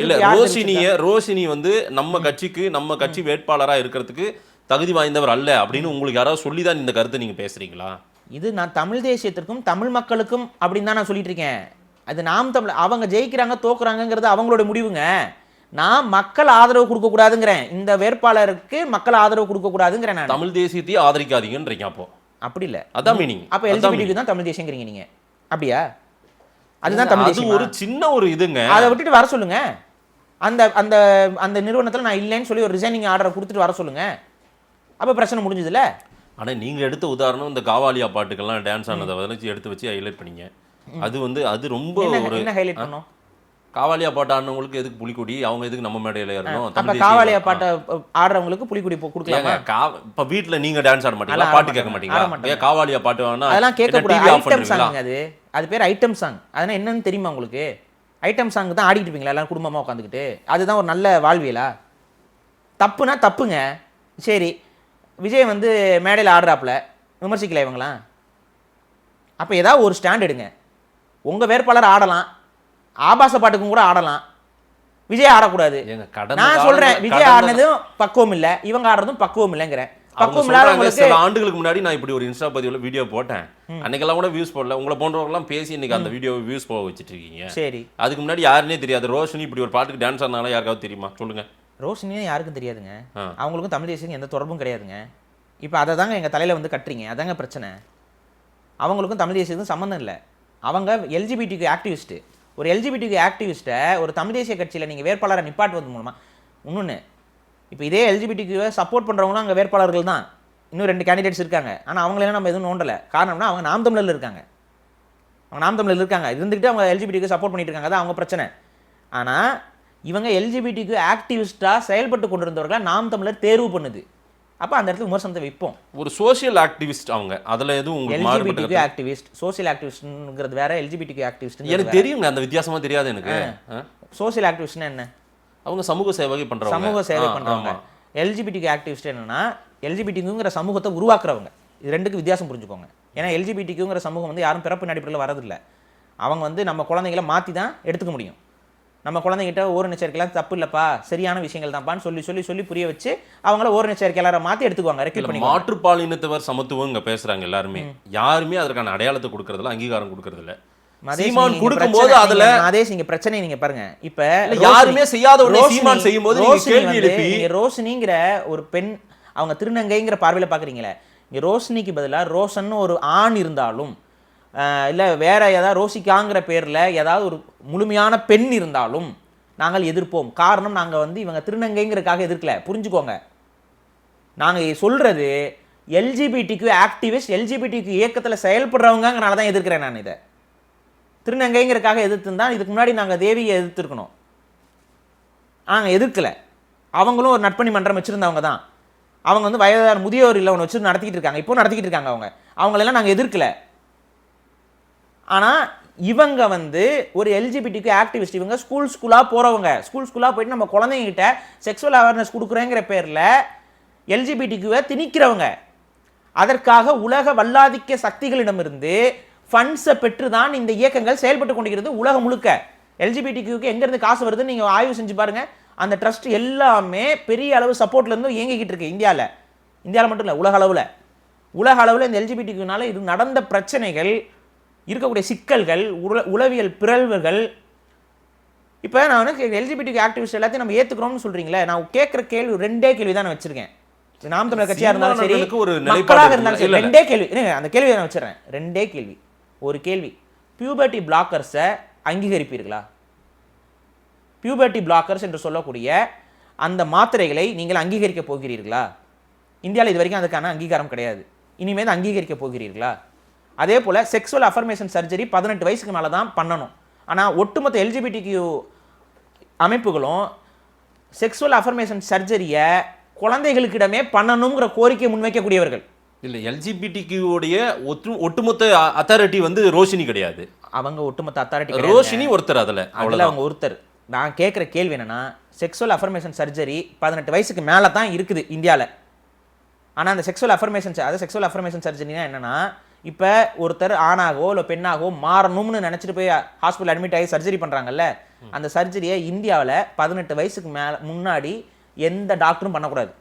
இல்ல, ரோஷினி வந்து நம்ம கட்சி வேட்பாளரா இருக்கிறதுக்கு தகுதி வாய்ந்தவர் அல்ல அப்படின்னு உங்களுக்கு யாராவது சொல்லிதான் இந்த கருத்தை நீங்க பேசுறீங்களா? இது நான் தமிழ் தேசியத்திற்கும் தமிழ் மக்களுக்கும் அப்படின்னு தான் நான் சொல்லிட்டு இருக்கேன். அது நாம் தமிழ் அவங்க ஜெயிக்கிறாங்க தோக்குறாங்கிறது அவங்களோட முடிவுங்க. நான் மக்கள் ஆதரவு கொடுக்க கூடாதுங்கிறேன். இந்த வேட்பாளருக்கு மக்கள் ஆதரவு கொடுக்க கூடாதுங்கிறேன். நான் தமிழ் தேசியத்தையே ஆதரிக்காதீங்கன்றீங்க. அப்போ அப்படி இல்ல, அதான் மீனிங். அப்ப எல்ஜிபிடிக்கு தான் தமிழ் தேசியங்கிறீங்க நீங்க, அப்படியா? அதுதான் தமிழ் தேசியம். ஒரு சின்ன ஒரு இதுங்க. அதை விட்டுட்டு வர சொல்லுங்க. அந்த அந்த அந்த நிறுவனத்தில் நான் இல்லைன்னு சொல்லி ஒரு ரிசைனிங் ஆர்டரை கொடுத்துட்டு வர சொல்லுங்க. அப்ப பிரச்சனை முடிஞ்சதுல. ஆனா நீங்க எடுத்த உதாரணம் இந்த காவாலியா பாட்டுக்கெல்லாம் டான்ஸ் ஆனதை வச்சு எடுத்து வச்சு ஹைலைட் பண்ணீங்க. அது வந்து அது ரொம்ப ஒரு என்ன ஹைலைட் பண்ணோம்? காவாலியா பாட்டு ஆடுறவங்களுக்கு எதுக்கு புலிக்குடி, அவங்க எதுக்கு நம்ம மேடையில ஏறணும்? அப்ப காவாலியா பாட்டு ஆடுறவங்களுக்கு புலிக்குடி கொடுக்கலாமா? இப்ப வீட்ல நீங்க டான்ஸ் ஆட மாட்டீங்களா? பாட்டு கேட்க மாட்டீங்களா? காவாலியா பாட்டு வேணா அதெல்லாம் கேட்க கூடாது. ஐட்டம் சாங் அது பேர் ஐட்டம் சாங். அதனால என்னன்னு தெரியுமா உங்களுக்கு? ஐட்டம் சாங் தான் ஆடிட்டு இருப்பீங்களா எல்லாரும் குடும்பமா உட்காந்துக்கிட்டு? அதுதான் ஒரு நல்ல வாழ்வியலா? தப்புனா தப்புங்க. சரி, விஜய் வந்து மேடையில் ஆடுறாப்புல விமர்சிக்கல இவங்களாம். அப்போ ஏதாவது ஒரு ஸ்டாண்ட் எடுங்க. உங்கள் வேட்பாளர் ஆடலாம், ஆபாச பாட்டுக்கும் கூட ஆடலாம், விஜய் ஆடக்கூடாது. ஏங்க, கடந்த நான் சொல்றேன் காலத்துல- விஜய் கடந்த- ஆடினதும் பக்குவம் இல்ல, இவங்க ஆடுறதும் பக்குவம் இல்லைங்கிறேன். அவங்க பக்குவம் சொல்றாங்க, இல்லாதவங்களுக்கு சில ஆண்டுகளுக்கு முன்னாடி நான் இப்படி ஒரு இன்ஸ்டா பதிவுல வீடியோ போட்டேன், அன்னைக்கெல்லாம் கூட வியூஸ் போடல. உங்களை போன்றவங்கலாம் பேசி இன்னைக்கு அந்த வீடியோ வியூஸ் போக வச்சுட்டு இருக்கீங்க. சரி, அதுக்கு முன்னாடி யாருன்னே தெரியாது. ரோஷினி இப்படி ஒரு பாட்டுக்கு டான்ஸ் ஆனாலும் யாருக்காவது தெரியுமா சொல்லுங்க? ரோஷினியும் யாருக்கும் தெரியாதுங்க. அவங்களுக்கும் தமிழ் தேசியம் எந்த தொடர்பும் கிடையாதுங்க. இப்போ அதை தாங்க எங்கள் தலையில் வந்து கட்டுறீங்க, அதாங்க பிரச்சனை. அவங்களுக்கும் தமிழ் தேசியத்துக்கும் சம்மந்தம் இல்லை. அவங்க எல்ஜிபிடிக்கு ஆக்டிவிஸ்ட்டு. ஒரு எல்ஜிபிடிக்கு ஆக்டிவிஸ்ட்டை ஒரு தமிழ் தேசிய கட்சியில் நீங்கள் வேட்பாளரை நிப்பாட்டுவது மூலமாக இன்னொன்று, இப்போ இதே எல்ஜிபிடிக்கு சப்போர்ட் பண்ணுறவங்களும் அங்கே வேட்பாளர்கள் தான். இன்னும் 2 கேண்டிடேட்ஸ் இருக்காங்க. ஆனால் அவங்களெல்லாம் நம்ம எதுவும் நோண்டலை. காரணம்னா அவங்க நாம் தமிழரில் இருக்காங்க. அவங்க நாம் தமிழர் இருக்காங்க, இருந்துக்கிட்டு அவங்க எல்ஜிபிடிக்கு சப்போர்ட் பண்ணிட்டு இருக்காங்க. அதான் அவங்க பிரச்சனை. ஆனால் இவங்க எல்ஜிபிடிக்கு ஆக்டிவிஸ்டாக செயல்பட்டு கொண்டிருந்தவர்களை நாம் தமிழர் தேர்வு பண்ணுது. அப்போ அந்த இடத்துல விமர்சனத்தை வைப்போம். ஒரு சோஷியல் ஆக்டிவிஸ்ட் அவங்க, அதுல எதுவும் உங்களுக்கு எல்ஜிபிடிக்கு மாறுபட்ட ஆக்டிவிஸ்ட், சோஷியல் ஆக்டிவிஸ்ட்ங்கிறது வேற, எல்ஜிபிடிக்கு ஆக்டிவிஸ்ட் எனக்கு தெரியுங்க, அந்த வித்தியாசமா தெரியாது எனக்கு. சோஷியல் ஆக்டிவிஸ்ட்னா என்ன? அவங்க சமூக சேவை பண்றவங்க. சமூக சேவை பண்றவங்க. எல்ஜிபிடிக்கு ஆக்டிவிஸ்ட் என்னன்னா எல்ஜிபிடிக்குங்கிற சமூகத்தை உருவாக்குறவங்க. இது ரெண்டுக்கு வித்தியாசம் புரிஞ்சுக்கோங்க. ஏன்னா எல்ஜிபிடிக்குங்கிற சமூகம் வந்து யாரும் பிறப்பு அடிப்படையில் வரதில்லை. அவங்க வந்து நம்ம குழந்தைகளை மாற்றி தான் எடுத்துக்க முடியும். நம்ம குழந்தைகிட்ட ஓரின சேர்க்கைலாம் தப்பு இல்லைப்பா, சரியான விஷயங்கள் தான்ப்பான்னு சொல்லி சொல்லி சொல்லி புரிய வச்சு அவங்கள ஓரின சேர்க்கையாளரை மாற்றி எடுத்துக்குவாங்க, ரெக்ரூட் பண்ணி. மாற்றுப்பாலினத்தவர் சமத்துவம் இங்க பேசுறாங்க எல்லாருமே. யாருமே அதற்கான அடையாளத்தை கொடுக்கறதுல, அங்கீகாரம் கொடுக்கறதுல. சீமான் கொடுக்கும்போது அதுல அதே நீங்க பிரச்சனை நீங்க பாருங்க. இப்ப யாருமே செய்யாத ஒரு சீமான் செய்யும்போது நீங்க கேள்வி எழுப்பி, ரோஷினிங்கிற ஒரு பெண் அவங்க திருநங்கைங்கிற பார்வையில பாக்குறீங்களே, இங்க ரோஷினிக்கு பதிலா ரோஷன் ஒரு ஆண் இருந்தாலும், இல்லை வேற ஏதாவது ரோசிக்காங்கிற பேரில் ஏதாவது ஒரு முழுமையான பெண் இருந்தாலும் நாங்கள் எதிர்ப்போம். காரணம், நாங்கள் வந்து இவங்க திருநங்கைங்கிறதுக்காக எதிர்க்கல, புரிஞ்சுக்கோங்க. நாங்கள் சொல்கிறது எல்ஜிபிடிக்கு ஆக்டிவிஸ்ட், எல்ஜிபிடிக்கு இயக்கத்தில் செயல்படுறவங்கனால தான் எதிர்க்கிறேன் நான். இதை திருநங்கைங்கிறதுக்காக எதிர்த்துருந்தான் இதுக்கு முன்னாடி நாங்கள் தேவியை எதிர்த்துருக்கணும். நாங்கள் எதிர்க்கலை. அவங்களும் ஒரு நட்பணி மன்றம் வச்சுருந்தவங்க தான். அவங்க வந்து வயதான முதியோர் இல்லை ஒன்று வச்சு நடத்திக்கிட்டு இருக்காங்க, இப்போ நடத்திக்கிட்டு இருக்காங்க. அவங்களெல்லாம் நாங்கள் எதிர்க்கலை. ஆனால் இவங்க வந்து ஒரு எல்ஜிபிடிக்கு ஆக்டிவிஸ்ட். இவங்க ஸ்கூலாக போகிறவங்க. ஸ்கூலாக போயிட்டு நம்ம குழந்தைங்கிட்ட செக்ஸுவல் அவேர்னஸ் கொடுக்குறேங்கிற பேரில் எல்ஜிபிடிக்குவை திணிக்கிறவங்க. அதற்காக உலக வல்லாதிக்க சக்திகளிடமிருந்து ஃபண்ட்ஸை பெற்று தான் இந்த இயக்கங்கள் செயல்பட்டு கொண்டிருக்கிறது உலகம் முழுக்க. எல்ஜிபிடிக்கு எங்கேருந்து காசு வருதுன்னு நீங்கள் ஆய்வு செஞ்சு பாருங்கள். அந்த ட்ரஸ்ட் எல்லாமே பெரிய அளவு சப்போர்ட்லேருந்து இயங்கிக்கிட்டு இருக்கு இந்தியாவில் மட்டும் இல்லை, உலக அளவில் இந்த எல்ஜிபிடிக்குனால இது நடந்த பிரச்சனைகள், இருக்கக்கூடிய சிக்கல்கள், உளவியல் பிறழ்வுகள். இப்போ நான் எல்ஜிபிடிக்கு ஆக்டிவிஸ்ட் எல்லாத்தையும் நம்ம ஏற்றுக்கிறோம்னு சொல்கிறீங்களே, நான் கேட்குற கேள்வி 2 கேள்வி தான் நான் வச்சுருக்கேன். நாம் தமிழர் கட்சியாக இருந்தாலும் சரி, மக்களாக இருந்தாலும் சரி, 2 கேள்வி. அந்த கேள்வியை நான் வச்சுறேன். 2 கேள்வி. ஒரு கேள்வி, பியூபர்ட்டி பிளாக்கர்ஸை அங்கீகரிப்பீர்களா? பியூபர்ட்டி பிளாக்கர்ஸ் என்று சொல்லக்கூடிய அந்த மாத்திரைகளை நீங்கள் அங்கீகரிக்க போகிறீர்களா? இந்தியாவில் இது வரைக்கும் அதுக்கான அங்கீகாரம் கிடையாது. இனிமேல் அங்கீகரிக்க போகிறீர்களா? அதே போல் செக்ஸுவல் அஃபர்மேஷன் சர்ஜரி 18 வயசுக்கு மேலே தான் பண்ணணும். ஆனால் ஒட்டுமொத்த எல்ஜிபிடிக்யூ அமைப்புகளும் செக்ஸுவல் அஃபர்மேஷன் சர்ஜரியை குழந்தைகளுக்கிடமே பண்ணணுங்கிற கோரிக்கை முன்வைக்கக்கூடியவர்கள். இல்லை, எல்ஜிபிடிக்யூடைய ஒட்டுமொத்த அத்தாரிட்டி வந்து ரோஷினி கிடையாது. அவங்க ஒட்டுமொத்த அத்தாரிட்டி ரோஷினி ஒருத்தர். அதில் அவங்க ஒருத்தர். நான் கேட்குற கேள்வி என்னன்னா, செக்ஸுவல் அஃபர்மேஷன் சர்ஜரி 18 வயசுக்கு மேலே தான் இருக்குது இந்தியாவில். ஆனால் அந்த செக்ஸுவல் அஃபர்மேஷன் சர்ஜரினா என்னன்னா, இப்போ ஒருத்தர் ஆணாகவோ இல்லை பெண்ணாகவோ மாறணும்னு நினச்சிட்டு போய் ஹாஸ்பிட்டல் அட்மிட் ஆகி சர்ஜரி பண்ணுறாங்கல்ல, அந்த சர்ஜரியை இந்தியாவில் 18 வயசுக்கு முன்னாடி எந்த டாக்டரும் பண்ணக்கூடாது.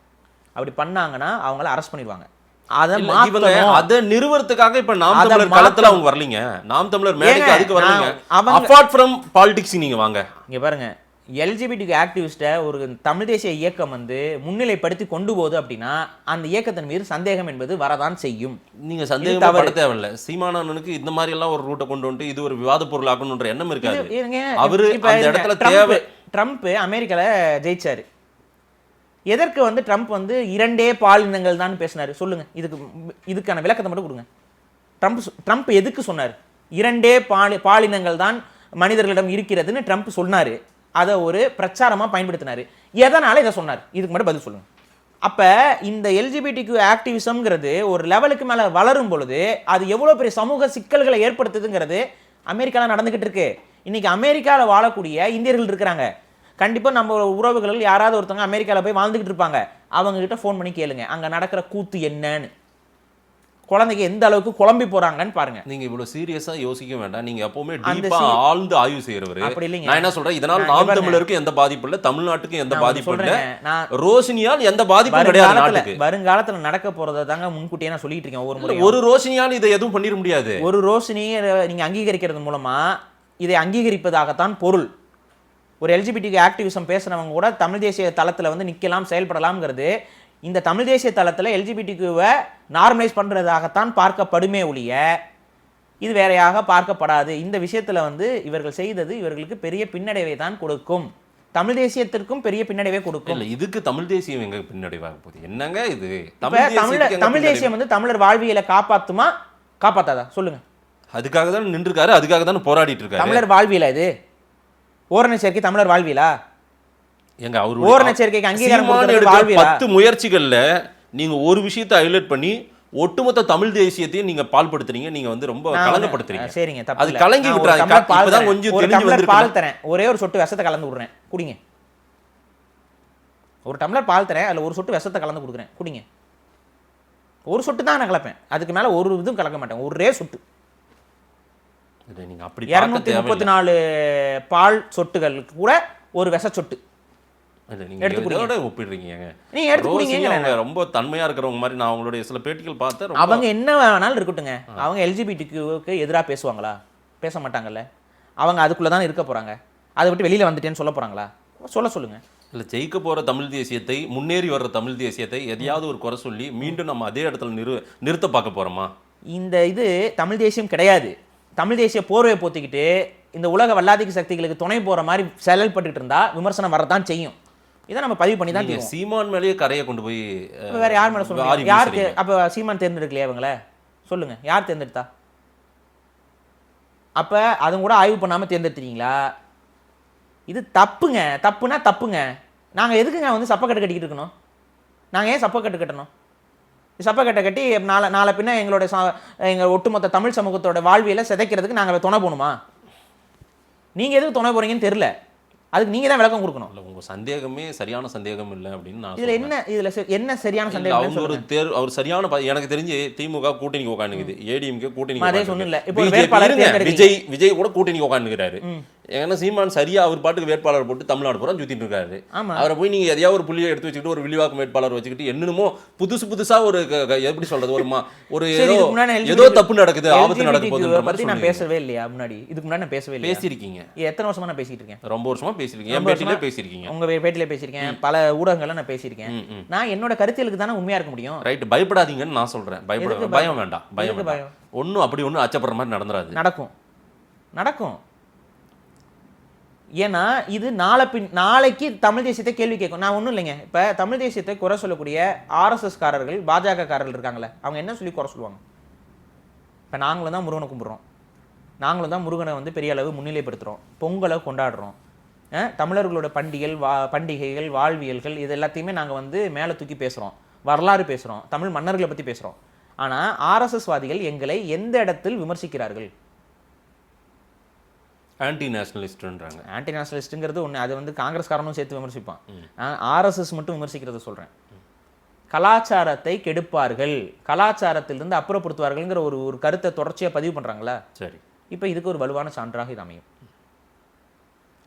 அப்படி பண்ணாங்கன்னா அவங்கள அரெஸ்ட் பண்ணிடுவாங்க. அதை நிறுவனத்துக்காக இப்ப நாம் தமிழர் களத்துல அவங்க வரலீங்க. நாம் தமிழர் மேடைக்கு அதுக்கு வரலீங்க. அபார்ட் ஃப்ரம் பாலிடிக்ஸ் நீங்க வாங்க. இங்க பாருங்க, எல்ஜிபிடிக்கு ஆக்டிவிஸ்ட்டை ஒரு தமிழ் தேசிய இயக்கம் வந்து முன்னிலைப்படுத்தி கொண்டு போகுது அப்படின்னா அந்த இயக்கத்தின் மீது சந்தேகம் என்பது வரதான் செய்யும். நீங்க சந்தேகம் பட தேவையில்ல. சீமானனுக்கு இந்த மாதிரி எல்லாம் ஒரு ரூட்டை கொண்டு வந்து இது ஒரு விவாத பொருள் ஆகணும்ன்ற எண்ணம் இருக்காது. அவரு அந்த இடத்துல தேவை. ட்ரம்ப் அமெரிக்கால ஜெயிச்சாரு. எதற்கு வந்து ட்ரம்ப் வந்து 2 பாலினங்கள் தான் பேசினாரு? சொல்லுங்க, இதுக்கான விளக்கத்தை மட்டும் கொடுங்க. ட்ரம்ப் எதுக்கு சொன்னார் 2 பாலினங்கள் தான் மனிதர்களிடம் இருக்கிறதுன்னு ட்ரம்ப் சொன்னாரு. அதை ஒரு பிரச்சாரமா பயன்படுத்தினாரு. எதனால இதை சொன்னார்? இதுக்கு மட்டும் பதில் சொல்லுங்க. அப்ப இந்த எல்ஜிபிடிக்யூ ஆக்டிவிசம்ங்கிறது ஒரு லெவலுக்கு மேல வளரும் பொழுது அது எவ்வளவு பெரிய சமூக சிக்கல்களை ஏற்படுத்துதுங்கிறது அமெரிக்கால நடந்துகிட்டு இருக்கு. இன்னைக்கு அமெரிக்கால வாழக்கூடிய இந்தியர்கள் இருக்கிறாங்க. கண்டிப்பா நம்ம உறவுகள் யாராவது ஒருத்தவங்க அமெரிக்கால போய் வாழ்ந்துகிட்டு இருப்பாங்க. அவங்க கிட்ட ஃபோன் பண்ணி கேளுங்க அங்க நடக்கிற கூத்து என்னன்னு. குழந்தைங்க எந்த அளவுக்கு குழம்பி போறாங்கன்னு பாருங்க. நீங்க இவ்வளவு சீரியஸா யோசிக்க வேண்டாம். நீங்க எப்பவுமே அந்த டீப்பா ஆழ்ந்து ஆய்வு செய்யறவரு. அப்படி இல்லைங்க. நான் என்ன சொல்றேன், இதனால நாம் தமிழருக்கு எந்த பாதிப்பு இல்ல, தமிழ்நாட்டுக்கு எந்த பாதிப்பு இல்ல, நான் ரோஷினியால் எந்த பாதிப்பும் கிடையாது நாட்டுக்கு. வருங்காலத்துல நடக்க போறதை தாங்க முன்கூட்டியே நான் சொல்லிட்டு இருக்கேன். ஒவ்வொரு முறை ஒரு ரோஷினியால் இதை எதுவும் பண்ணிட முடியாது. ஒரு ரோஷினியை நீங்க அங்கீகரிக்கிறது மூலமா இதை அங்கீகரிப்பதாகத்தான் பொருள். ஒரு எல்ஜிபிடி ஆக்டிவிசம் பேசுறவங்க கூட தமிழ் தேசிய தளத்துல வந்து நிக்கலாம், செயல்படலாம்ங்கிறது இந்த தமிழ் தேசிய தளத்துல எல்ஜிபிடிக்குவை நார்மலைஸ் பண்றதாகத்தான் பார்க்கப்படுமே ஒழிய இது வேறையாக பார்க்கப்படாது. இந்த விஷயத்துல வந்து இவர்கள் செய்தது இவர்களுக்கு பெரிய பின்னடைவை தான் கொடுக்கும். தமிழ் தேசியத்திற்கும் பெரிய பின்னடைவை கொடுக்கும். இல்ல, இதுக்கு தமிழ் தேசியம் எங்க பின்னடைவாக போகுது? என்னங்க இது? தமிழ் தேசியம் வந்து தமிழர் வாழ்வியலை காப்பாத்துமா காப்பாத்தாதா சொல்லுங்க? அதுக்காக தான் நின்றுருக்காரு, அதுக்காக தான் போராடிட்டு இருக்காரு. தமிழர் வாழ்வியலா இது? ஓரண சேர்க்கை தமிழர் வாழ்வியலா? எங்க அவரு ஓரண சேர்க்கைக்கு அங்கீகாரம் கொடுக்கிறது வாழ்வியலா? 10 முயற்சிகள்ல நீங்க ஒரு விஷயத்தை ஹைலைட் பண்ணி ஒட்டுமொத்த தமிழ் தேசியத்தையும் நீங்க பால்படுத்துறீங்க. நீங்க வந்து ரொம்ப கலங்கப்படுத்துறீங்க. சரிங்க, தப்பு அது இல்ல. கலங்கி விட்டுறாங்க. இப்பதான் கொஞ்சம் ஒரு தெரிஞ்சு டம்ளர் வந்திருக்கு. பால் தரேன், ஒரே ஒரு சொட்டு விஷத்தை கலந்து விடுறேன், குடிங்க. ஒரு டம்ளர் பால் தரேன், அதுல ஒரு சொட்டு விஷத்தை கலந்து கொடுக்குறேன், குடிங்க. ஒரு சொட்டு தான் நான் கலப்பேன், அதுக்கு மேல ஒரு இதுவும் கலக்க மாட்டேன், ஒரே சொட்டு. நீங்க அப்படி 234 பால் சொட்டுகளுக்கு கூட ஒரு விஷ சொட்டு ஒப்பிடுறீங்க. ரொம்ப தன்மையா இருக்கிறவங்க மாதிரி நான் அவங்களுடைய சில பேட்டிகள் பார்த்தேன். அவங்க என்ன வேணாலும் இருக்கட்டுங்க, அவங்க எல்ஜிபிடிக்கு எதிராக பேசுவாங்களா? பேச மாட்டாங்கல்ல. அவங்க அதுக்குள்ளதான் இருக்க போறாங்க. அதை விட்டு வெளியில வந்துட்டேன்னு சொல்ல போறாங்களா? சொல்லுங்க. இல்ல, ஜெயிக்க போற தமிழ் தேசியத்தை, முன்னேறி வர்ற தமிழ் தேசியத்தை எதையாவது ஒரு குறை சொல்லி மீண்டும் நம்ம அதே இடத்துல நிறுத்த பார்க்க போறோமா? இந்த இது தமிழ் தேசியம் கிடையாது. தமிழ் தேசிய போர்வை போத்திக்கிட்டு இந்த உலக வல்லாதிக்க சக்திகளுக்கு துணை போற மாதிரி செயல்பட்டு இருந்தா விமர்சனம் வரதான் செய்யும். இதை நம்ம பதிவு பண்ணி தான் சீமான் மேலேயே கரையை கொண்டு போய் வேற யார் மேல சொல்லுங்க? யாருக்கு அப்ப சீமான் தேர்ந்தெடுக்கலையா இவங்கள? சொல்லுங்க, யார் தேர்ந்தெடுத்தா? அப்ப அதுவும் கூட ஆய்வு பண்ணாம தேர்ந்தெடுத்தீங்களா? இது தப்புங்க. தப்புனா தப்புங்க. நாங்க எதுக்குங்க வந்து சப்பக்கட்டு கட்டிக்கிட்டு இருக்கணும்? நாங்க ஏன் சப்பக்கட்டு கட்டணும்? சப்பக்கட்டை கட்டி நாளை பின்ன எங்க ஒட்டுமொத்த தமிழ் சமூகத்தோட வாழ்வியலை சிதைக்கிறதுக்கு நாங்க துணை போகணுமா? நீங்க எதுக்கு துணை போறீங்கன்னு தெரியல. அதுக்கு நீங்க தான் விளக்கம் கொடுக்கணும். உங்க சந்தேகமே சரியான சந்தேகம் இல்லை அப்படின்னு நான் இதுல என்ன சரியான சந்தேகம்? அவர் சரியான, எனக்கு தெரிஞ்சு திமுக கூட்டணி உட்காந்துக்குது, ஏடிஎம்கே கூட்டணி, விஜய் கூட கூட்டணி உட்காந்துக்கிறாரு. ஏன்னா சீமான் சரியா அவர் பாட்டுக்கு வேட்பாளர் போட்டு தமிழ்நாடு பூரா சுத்திட்டு இருக்காரு. அவரை போய் நீங்க எதையாவது ஒரு புள்ளியை எடுத்து வச்சுக்கிட்டு ஒரு விரிவாக்கம் வேட்பாளர் வச்சுக்கிட்டு என்னமோ புதுசா ஒரு எப்படி சொல்றது, ஒரு ஏதோ தப்பு நடக்குது, ஆபத்து நடக்குது. நான் பேசவே இல்லையா முன்னாடி? இதுக்கு முன்னாடி நான் பேசவே இல்லை. பேசியிருக்கீங்க. எத்தனை வருஷமா நான் பேசிட்டு இருக்கேன்? ரொம்ப வருஷமா பேசியிருக்கீங்க. என் பேட்டிலே பேசியிருக்கீங்க, உங்க பேட்டிலே பேசியிருக்கேன், பல ஊடகங்கள்ல நான் பேசியிருக்கேன். நான் என்னோட கருத்தியலுக்கு தானே உண்மையா இருக்க முடியும். ரைட், பயப்படாதீங்கன்னு நான் சொல்றேன். பயம் வேண்டாம். ஒன்னும் அப்படி ஒன்னும் அச்சப்படுற மாதிரி நடந்துராது. நடக்கும். ஏன்னா இது நாளைக்கு தமிழ் தேசியத்தை கேள்வி கேட்கும். நான் ஒன்றும் இல்லைங்க, இப்போ தமிழ் தேசியத்தை குறை சொல்லக்கூடிய ஆர்எஸ்எஸ் காரர்கள், பாஜக காரர்கள் இருக்காங்களே, அவங்க என்ன சொல்லி குறை சொல்லுவாங்க? இப்போ நாங்களும் தான் முருகனை கும்பிட்றோம், நாங்களும் தான் முருகனை வந்து பெரிய அளவு முன்னிலைப்படுத்துகிறோம், பொங்கலை கொண்டாடுறோம், தமிழர்களோட பண்டிகைகள் வாழ்வியல்கள் இது எல்லாத்தையுமே நாங்கள் வந்து மேலே தூக்கி பேசுகிறோம், வரலாறு பேசுகிறோம், தமிழ் மன்னர்களை பற்றி பேசுகிறோம். ஆனால் ஆர்எஸ்எஸ் வாதிகள் எங்களை எந்த இடத்தில் விமர்சிக்கிறார்கள்? ஆன்டி நேஷனலிஸ்ட்ன்றாங்க. ஆன்டி நேஷனலிஸ்ட்டுங்கிறது ஒன்று, அது வந்து காங்கிரஸ்காரனும் சேர்த்து விமர்சிப்பான். ஆர்எஸ்எஸ் மட்டும் விமர்சிக்கிறத சொல்கிறேன். கலாச்சாரத்தை கெடுப்பார்கள், கலாச்சாரத்திலிருந்து அப்புறப்படுத்துவார்கள்ங்கிற ஒரு கருத்தை தொடர்ச்சியாக பதிவு பண்ணுறாங்களா? சரி, இப்போ இதுக்கு ஒரு வலுவான சான்றாக இது அமையும்.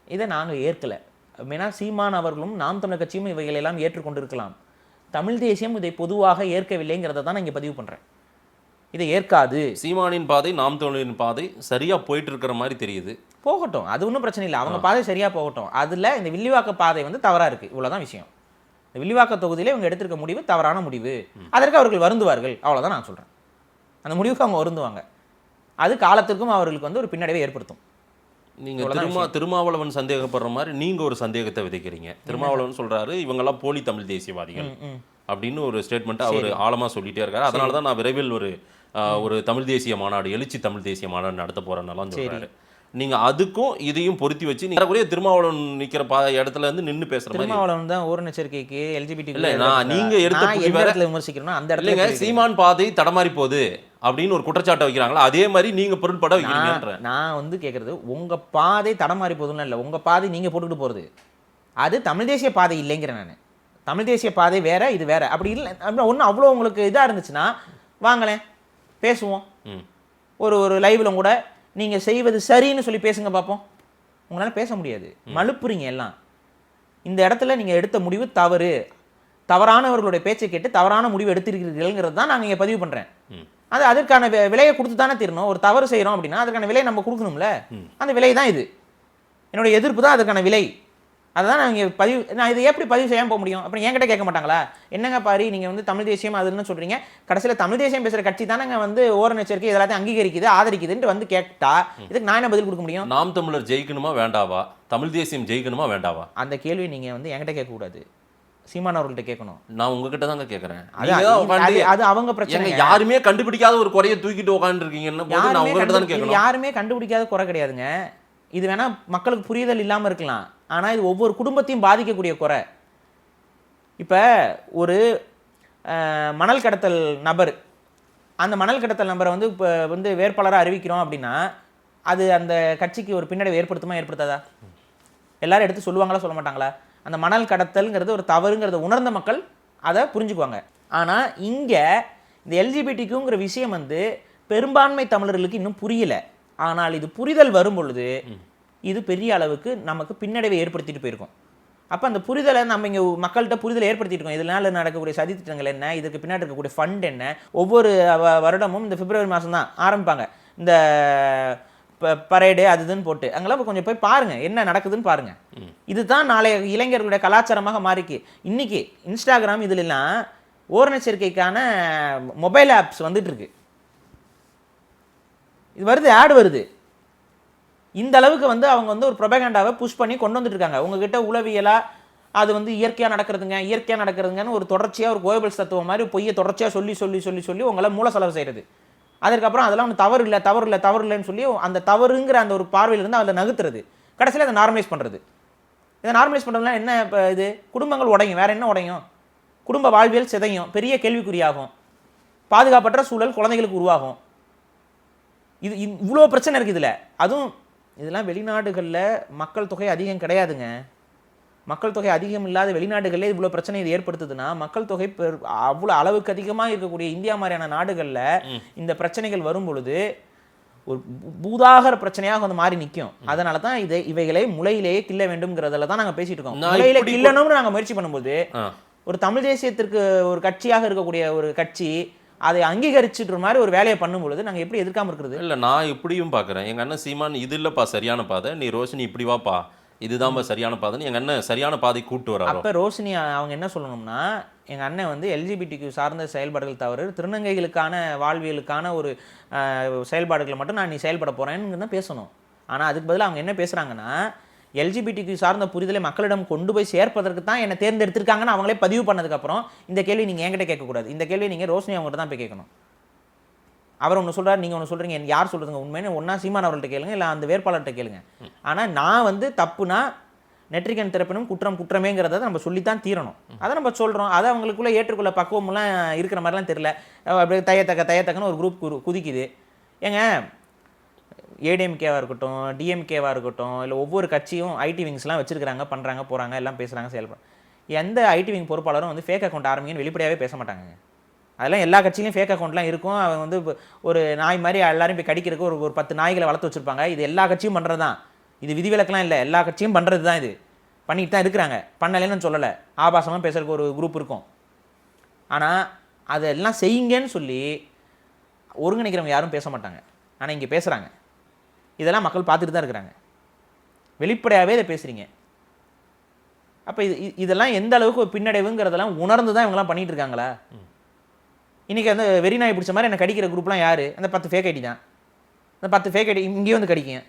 இதை நாங்கள் ஏற்கலை. ஏன்னா சீமான் அவர்களும் நாம் தமிழர் கட்சியும் இவைகளெல்லாம் ஏற்றுக்கொண்டிருக்கலாம். தமிழ் தேசியம் இதை பொதுவாக ஏற்கவில்லைங்கிறத தான் நான் இங்கே பதிவு பண்ணுறேன். இதை ஏற்காது. சீமானின் பாதை, நாம் தமிழரின் பாதை சரியா போயிட்டு இருக்கிற மாதிரி தெரியுது. போகட்டும், அது ஒன்றும் பிரச்சனை இல்லை, அவங்க பாதை சரியா போகட்டும். அதில் இந்த வில்லிவாக்க பாதை வந்து தவறாக இருக்குது, இவ்வளோதான் விஷயம். இந்த வில்லிவாக்க தொகுதியிலே இவங்க எடுத்திருக்க முடிவு தவறான முடிவு, அதற்கு அவர்கள் வருந்துவார்கள், அவ்வளோதான் நான் சொல்கிறேன். அந்த முடிவுக்கு அவங்க வருந்துவாங்க, அது காலத்திற்கும் அவர்களுக்கு வந்து ஒரு பின்னடைவை ஏற்படுத்தும். நீங்க திருமாவளவன் சந்தேகப்படுற மாதிரி நீங்க ஒரு சந்தேகத்தை விதைக்கிறீங்க. திருமாவளவன் சொல்றாரு இவங்கெல்லாம் போலி தமிழ் தேசியவாதிகள் அப்படின்னு ஒரு ஸ்டேட்மெண்ட் அவர் ஆழமா சொல்லிட்டே இருக்காரு. அதனாலதான் நான் விரைவில் ஒரு தமிழ் தேசிய மாநாடு, எழுச்சி தமிழ் தேசிய மாநாடு நடத்த போறேன்னாலும் சொல்றாரு. நீங்க அதுக்கும் இதையும் பொருத்தி வச்சு நீங்க திருமாவளவன் நிக்கிற இடத்துல இருந்து நின்னு பேசுற மாதிரி. திருமாவளவன் தான் ஓரண சேர்க்கைக்கு எல்ஜிபிடி இல்ல, நான் நீங்க எடுத்த விமர்சிக்கிறேன் அந்த இடத்துல சீமான் பாதை தடமாறி போகுது அப்படின்னு ஒரு குற்றச்சாட்டை வைக்கிறாங்களா, அதே மாதிரி நீங்க பொருட்பட வைக்கிறீங்க. நான் வந்து கேட்கறது உங்க பாதை தடமாறி போகுதுன்னு இல்லை, உங்க பாதை நீங்க போட்டுக்கிட்டு போறது அது தமிழ் தேசிய பாதை இல்லைங்கிறேன் நான். தமிழ் தேசிய பாதை வேற, இது வேற. அப்படி இல்லை ஒன்றும் அவ்வளோ உங்களுக்கு இதாக இருந்துச்சுன்னா வாங்களேன், பேசுவோம். ஒரு லைவில் கூட நீங்கள் செய்வது சரின்னு சொல்லி பேசுங்க பார்ப்போம். உங்களால் பேச முடியாது, மழுப்புறீங்க எல்லாம். இந்த இடத்துல நீங்கள் எடுத்த முடிவு தவறானவர்களுடைய பேச்சை கேட்டு தவறான முடிவு எடுத்திருக்கிறீர்கள்ங்கிறது தான் நான் இங்கே பதிவு பண்ணுறேன். அதற்கான விலையை கொடுத்து தானே தீரணும். ஒரு தவறு செய்கிறோம் அப்படின்னா அதற்கான விலையை நம்ம கொடுக்கணும்ல. அந்த விலை தான் இது. என்னுடைய எதிர்ப்பு தான் அதற்கான விலை. அதுதான் நான் இங்கே நான் இதை எப்படி பதிவு செய்யாமல் போக முடியும்? அப்புறம் என்கிட்ட கேட்க மாட்டாங்களா? என்னங்க பாரி நீங்கள் வந்து தமிழ் தேசியம் அதுன்னு சொல்கிறீங்க, கடைசியில் தமிழ் தேசியம் பேசுகிற கட்சி தானே வந்து ஓரண எச்சரிக்கை இதெல்லாத்தையும் அங்கீகரிக்குது ஆதரிக்குதுன்ட்டு வந்து கேட்டா இதுக்கு நான் என்ன பதில் கொடுக்க முடியும்? நாம் தமிழர் ஜெயிக்கணுமா வேண்டாவா, தமிழ் தேசியம் ஜெயிக்கணுமா வேண்டாவா? அந்த கேள்வி நீங்கள் வந்து என்கிட்ட கேட்கக்கூடாது, சீமான் அவர்கள்ட்ட கேட்கணும். நான் உங்ககிட்ட தாங்க கேட்கறேன். அது அவங்க பிரச்சனை. யாருமே கண்டுபிடிக்காத ஒரு குறையை தூக்கிட்டு உட்காந்துருக்கீங்கன்னு யாருமே கண்டுபிடிக்காத குறை கிடையாதுங்க. இது வேணா மக்களுக்கு புரிதல் இல்லாமல் இருக்கலாம், ஆனால் இது ஒவ்வொரு குடும்பத்தையும் பாதிக்கக்கூடிய குறை. இப்போ ஒரு மணல் கடத்தல் நபர், அந்த மணல் கடத்தல் நபரை வந்து இப்போ வந்து வேட்பாளராக அறிவிக்கிறோம் அப்படின்னா அது அந்த கட்சிக்கு ஒரு பின்னடைவு ஏற்படுத்தாதா? எல்லாரும் எடுத்து சொல்லுவாங்களா சொல்ல மாட்டாங்களா? அந்த மணல் கடத்தல்ங்கிறது ஒரு தவறுங்கிறத உணர்ந்த மக்கள் அதை புரிஞ்சுக்குவாங்க. ஆனால் இங்கே இந்த எல்ஜிபிடிக்குங்கிற விஷயம் வந்து பெரும்பான்மை தமிழர்களுக்கு இன்னும் புரியல. ஆனால் இது புரிதல் வரும் பொழுது இது பெரிய அளவுக்கு நமக்கு பின்னடைவை ஏற்படுத்திட்டு போயிருக்கும். அப்போ அந்த புரிதலை நம்ம இங்கே மக்கள்கிட்ட புரிதலை ஏற்படுத்திட்டு இருக்கோம். இதனால நடக்கக்கூடிய சதி திட்டங்கள் என்ன, இதுக்கு பின்னாடி இருக்கக்கூடிய ஃபண்ட் என்ன. ஒவ்வொரு வருடமும் இந்த பிப்ரவரி மாதம் தான் ஆரம்பிப்பாங்க இந்த பரேடு அதுன்னு போட்டு. அங்கெல்லாம் கொஞ்சம் போய் பாருங்க என்ன நடக்குதுன்னு பாருங்க. இதுதான் நாளைய இளைஞர்களுடைய கலாச்சாரமாக மாறிக்கு. இன்னைக்கு இன்ஸ்டாகிராம் இதுலாம் ஓரண சேர்க்கைக்கான மொபைல் ஆப்ஸ் வந்துட்டு இருக்கு. இது வருது, ஆட் வருது. இந்த அளவுக்கு வந்து அவங்க வந்து ஒரு ப்ரொபகண்டாவை புஷ் பண்ணி கொண்டு வந்துட்டு இருக்காங்க. உங்ககிட்ட உளவியலா அது வந்து இயற்கையாக நடக்கிறதுங்கன்னு ஒரு தொடர்ச்சியாக ஒரு கோயபிள்ஸ் தத்துவம் மாதிரி பொய்யை தொடர்ச்சியாக சொல்லி உங்களை மூல செலவு செய்கிறது. அதுக்கப்புறம் அதெல்லாம் ஒன்று தவறு இல்லைன்னு சொல்லி அந்த தவறுங்கிற அந்த ஒரு பார்வையிலிருந்து அதில் நகுத்துறது, கடைசியில் அதை நார்மலைஸ் பண்ணுறது. இதை நார்மலைஸ் பண்ணுறதுலாம் என்ன? இப்போ இது குடும்பங்கள் உடையும், வேறு என்ன உடையும்? குடும்ப வாழ்வியல் சிதையும், பெரிய கேள்விக்குறியாகும், பாதுகாப்பற்ற சூழல் குழந்தைகளுக்கு உருவாகும். இது இவ்வளோ பிரச்சனை இருக்குது இதில். அதுவும் இதெல்லாம் வெளிநாடுகளில் மக்கள் தொகை அதிகம் கிடையாதுங்க. மக்கள் தொகை அதிகம் இல்லாத வெளிநாடுகளில் இவ்வளோ பிரச்சனை இது ஏற்படுத்துதுன்னா மக்கள் தொகை அவ்வளோ அளவுக்கு அதிகமாக இருக்கக்கூடிய இந்தியா மாதிரியான நாடுகளில் இந்த பிரச்சனைகள் வரும் பொழுது ஒரு பூதாகர பிரச்சனையாக வந்து மாறி நிற்கும். அதனால தான் இவைகளை முளையிலேயே கிள்ள வேண்டும்ங்கிறதுல தான் நாங்கள் பேசிட்டு இருக்கோம். முளையிலே கிள்ளணும்னு நாங்கள் முயற்சி பண்ணும்போது ஒரு தமிழ் தேசியத்திற்கு ஒரு கட்சியாக இருக்கக்கூடிய ஒரு கட்சி அதை அங்கீகரிச்சுட்டு மாதிரி ஒரு வேலையை பண்ணும்பொழுது நாங்கள் எப்படி எதிர்க்காம இருக்கிறது? இல்லை, நான் இப்படியும் பார்க்குறேன். எங்கள் அண்ணன் சீமான் இது இல்லைப்பா சரியான பாதை, நீ ரோஷினி இப்படி வாப்பா இதுதான் சரியான பாதைன்னு எங்கள் அண்ணன் சரியான பாதை கூப்பிட்டு வர. அப்போ ரோஷினி அவங்க என்ன சொல்லணும்னா, எங்கள் அண்ணன் வந்து எல்ஜிபிடிக்கு சார்ந்த செயல்பாடுகள் தவிர திருநங்கைகளுக்கான வாழ்வியலுக்கான ஒரு செயல்பாடுகளை மட்டும் நான் நீ செயல்பட போகிறேன்னு தான் பேசணும். ஆனால் அதுக்கு பதிலாக அவங்க என்ன பேசுகிறாங்கன்னா, எல்ஜிபிடிக்கு சார்ந்த புரிதலை மக்களிடம் கொண்டு போய் சேர்ப்பதற்கு தான் என்னை தேர்ந்தெடுத்திருக்காங்கன்னு அவங்களே பதிவு பண்ணதுக்கப்புறம் இந்த கேள்வி நீங்கள் என்கிட்ட கேட்கக்கூடாது. இந்த கேள்வி நீங்கள் ரோஷினி அவங்ககிட்ட தான் போய் கேட்கணும். அவர் ஒன்று சொல்கிறார், நீங்கள் ஒன்று சொல்கிறீங்க, யார் சொல்கிறதுங்க உண்மைன்னு? ஒன்றா சீமான் அவர்கள்ட்ட கேளுங்க, இல்லை அந்த வேட்பாளர்கிட்ட கேளுங்க. ஆனால் நான் வந்து தப்புனா நெற்றிக்கண் திறப்பினும் குற்றமேங்கிறத நம்ம சொல்லித்தான் தீரணும். அதை நம்ம சொல்கிறோம். அதை அவங்களுக்குள்ளே ஏற்றுக்கொள்ள பக்குவமெல்லாம் இருக்கிற மாதிரிலாம் தெரியல. அப்படியே தயத்தக்கன்னு ஒரு குரூப் குதிக்குது. ஏங்க ஏடிஎம்கேவாக இருக்கட்டும், டிஎம்கேவாக இருக்கட்டும், இல்லை ஒவ்வொரு கட்சியும் ஐடி விங்ஸ்லாம் வச்சுருக்கிறாங்க, பண்ணுறாங்க, போகிறாங்க, எல்லாம் பேசுகிறாங்க, செயல்படுறாங்க. எந்த ஐடி விங் பொறுப்பாளரும் வந்து ஃபேக் அக்கௌண்ட் ஆரம்பிங்கன்னு வெளிப்படையாகவே பேச மாட்டாங்க. அதெல்லாம் எல்லா கட்சியிலையும் ஃபேக் அக்கௌண்ட்லாம் இருக்கும். அவங்க வந்து ஒரு நாய் மாதிரி எல்லாரும் போய் கடிக்கிறதுக்கு ஒரு 10 நாய்களை வளர்த்து வச்சுருப்பாங்க. இது எல்லா கட்சியும் பண்ணுறது தான். இது விதிவிலக்கெலாம் இல்லை, எல்லா கட்சியும் பண்ணுறது தான். இது பண்ணிட்டு தான் இருக்கிறாங்க, பண்ணலைன்னு சொல்லலை. ஆபாசமாக பேசுறதுக்கு ஒரு குரூப் இருக்கும். ஆனால் அதெல்லாம் செய்யுங்கன்னு சொல்லி ஒருங்கிணைக்கிறவங்க யாரும் பேச மாட்டாங்க. ஆனால் இங்கே பேசுகிறாங்க. இதெல்லாம் மக்கள் பார்த்துட்டு தான் இருக்கிறாங்க. வெளிப்படையாகவே இதை பேசுகிறீங்க. அப்போ இதெல்லாம் எந்த அளவுக்கு ஒரு பின்னடைவுங்கிறதெல்லாம் உணர்ந்து தான் இவங்கெல்லாம் பண்ணிகிட்டு இருக்காங்களா? இன்றைக்கி அந்த வெறிநாய் பிடிச்ச மாதிரி என்னை கடிக்கிற குரூப்லாம் யார்? அந்த 10 ஃபேக் ஐடி தான். அந்த 10 ஃபேக் ஐடி இங்கேயும் வந்து கடிக்குங்க,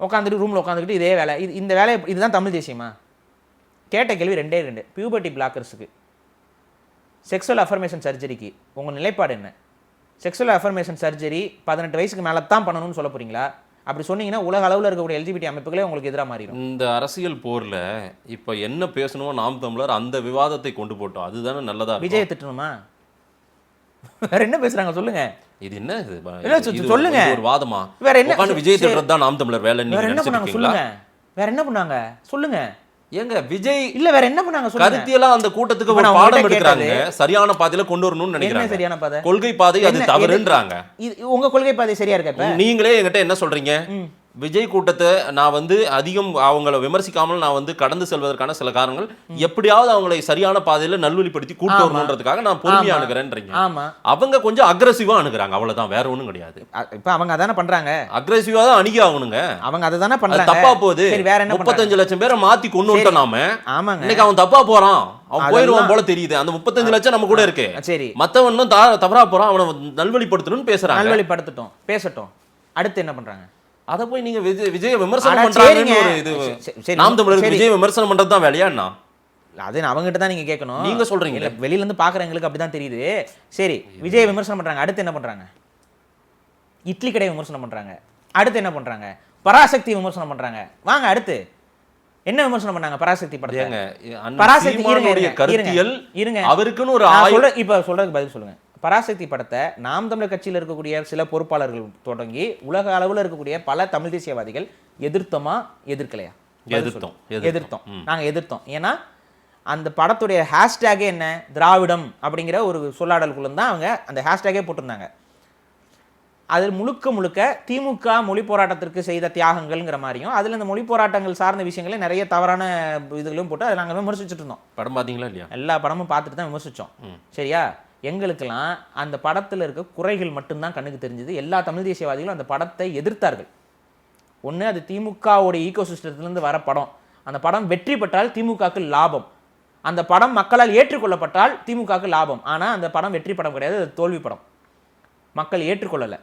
உட்காந்துட்டு ரூமில் உட்காந்துக்கிட்டு இதே வேலை. இந்த வேலை இதுதான் தமிழ் தேசியமா? கேட்ட கேள்வி 2 பியூபர்ட்டி பிளாக்கர்ஸுக்கு, செக்ஸுவல் அஃபர்மேஷன் சர்ஜரிக்கு உங்கள் நிலைப்பாடு என்ன? செக்ஸுவல் அஃபர்மேஷன் சர்ஜரி 18 வயசுக்கு மேலே தான் பண்ணணும்னு சொல்ல போகிறீங்களா? அப்படி சொன்னீங்கன்னா உலக அளவில் இருக்கக்கூடிய எல்ஜிபிடி அமைப்புகளே உங்களுக்கு எதிராக மாறிடும். இந்த அரசியல் போரில் இப்போ என்ன பேசணுமோ நாம் தமிழர் அந்த விவாதத்தை கொண்டு போட்டோம். அதுதானே நல்லதா? விஜயை திட்டணுமா? வேற என்ன பேசுறாங்க சொல்லுங்க. இது என்ன சொல்லுங்க, ஒரு வாதமா? வேற என்ன? விஜய் திட்டுறது தான் நாம் தமிழர் வேலை. வேற என்ன பண்ணாங்க சொல்லுங்க. வேற என்ன பண்ணாங்க சொல்லுங்க. ஏங்க விஜய் இல்ல வேற என்ன பண்ணாங்க சொல்லுங்க. கருத்தியெல்லாம் அந்த கூட்டத்துக்கு இப்ப ஒரு நான் பாடம் உங்கள்ட்ட எடுக்கிறாங்க, சரியான பாதையில கொண்டு வரணும்னு என்ன நினைக்கிறாங்க. சரியான பாதை? கொள்கை பாதை அது என்ன- தவறுன்றாங்க. உங்க கொள்கை பாதை சரியா இருக்கா இப்ப? நீங்களே என்கிட்ட என்ன சொல்றீங்க? விஜய் கூட்டத்தை நான் வந்து அதிகம் அவங்கள விமர்சிக்காமல் நான் வந்து கடந்து செல்வதற்கான சில காரணங்கள், எப்படியாவது அவங்களை சரியான பாதையில நல்வழிப்படுத்தி கூட்டு வரணுன்றதுக்காக நான் பொறுமையா அணுகிறேன்றீங்க. ஆமா, அவங்க கொஞ்சம் அக்ரெசிவா அணுகுறாங்க, அவ்வளவுதான், வேற ஒண்ணும் கிடையாது. இப்ப அவங்க அதானே பண்றாங்க. அக்ரெசிவா தான் அணுகி ஆகணுங்க. அவங்க அததானே அது பண்றாங்க. தப்பா போகுது. சரி, வேற என்ன 35 லட்சம் பேரை மாத்தி கொண்டு வந்துட்டோம் நாம. ஆமாங்க. இன்னைக்கு அவன் தப்பா போறான், அவன் அதெல்லாம் போயிருவான் போல தெரியுது. அந்த 35 லட்சம் நம்ம கூட இருக்கு. சரி, மத்தவன் தவறா போறான், அவனை நல்வழிப்படுத்தணும்னு பேசுறாங்க. நல்வழிப்படுத்தட்டும், பேசட்டும். அடுத்து என்ன பண்றாங்க? அத போய் நீங்க விஜய விமர்சனம் அட பண்றாங்கன்னு சரிங்க. ஒரு இது. சரி, நாம் தமிழருக்கு சரி. விஜய் விமர்சனம் பண்றது தான் வேலையா என்ன? அது அவங்ககிட்ட தான் நீங்க கேட்கணும். நீங்க சொல்றீங்க. இல்ல, வெளியில இருந்து பாக்குறவங்களுக்கு அப்படிதான் தெரியுது. சரி, விஜய் விமர்சனம் பண்றாங்க. அடுத்து என்ன பண்றாங்க? இட்லி கடை விமர்சனம் பண்றாங்க. அடுத்து என்ன பண்றாங்க? பராசக்தி விமர்சனம் பண்றாங்க. வாங்க அடுத்து என்ன விமர்சனம் பண்ணாங்க? பராசக்தி படத்தை. ஏங்க, அண்ணன் பராசக்தி சீமானுடைய இருங்க, கருத்தியல் இருங்க. அவருக்குன்னு ஒரு நான் ஆய்வு. இப்ப சொல்றதுக்கு பதில் சொல்லுங்க. பராசக்தி படத்தை நாம் தமிழர் கட்சியில் இருக்கக்கூடிய சில பொறுப்பாளர்கள் தொடங்கி உலக அளவில் இருக்கக்கூடிய பல தமிழ் தேசியவாதிகள் எதிர்த்தோமா எதிர்க்கலையா? எதிர்த்தோம். நாங்க எதிர்த்தோம். ஏன்னா அந்த படத்துடைய ஹேஷ்டேகே என்ன? திராவிடம் அப்படிங்கிற ஒரு சொல்லாடலுக்குள்ள தான் அவங்க அந்த ஹேஷ்டேகே போட்டிருந்தாங்க. அதில் முழுக்க முழுக்க திமுக மொழி போராட்டத்திற்கு செய்த தியாகங்கள்ங்கிற மாதிரியும், அதில் இந்த மொழி போராட்டங்கள் சார்ந்த விஷயங்களே நிறைய தவறான இதுகளும் போட்டு அதை நாங்கள் விமர்சிச்சுட்டு இருந்தோம். படம் பார்த்தீங்களா இல்லையா? எல்லா படமும் பார்த்துட்டு தான் விமர்சித்தோம். சரியா? எங்களுக்கெல்லாம் அந்த படத்தில் இருக்க குறைகள் மட்டும்தான் கண்ணுக்கு தெரிஞ்சது. எல்லா தமிழ் தேசியவாதிகளும் அந்த படத்தை எதிர்த்தார்கள். ஒன்று, அது திமுகவுடைய ஈகோ சிஸ்டத்திலிருந்து வர படம். அந்த படம் வெற்றி பெற்றால் திமுகவுக்கு லாபம். அந்த படம் மக்களால் ஏற்றுக்கொள்ளப்பட்டால் திமுகவுக்கு லாபம். ஆனால் அந்த படம் வெற்றி படம் கிடையாது, அது தோல்வி படம். மக்கள் ஏற்றுக்கொள்ளலை.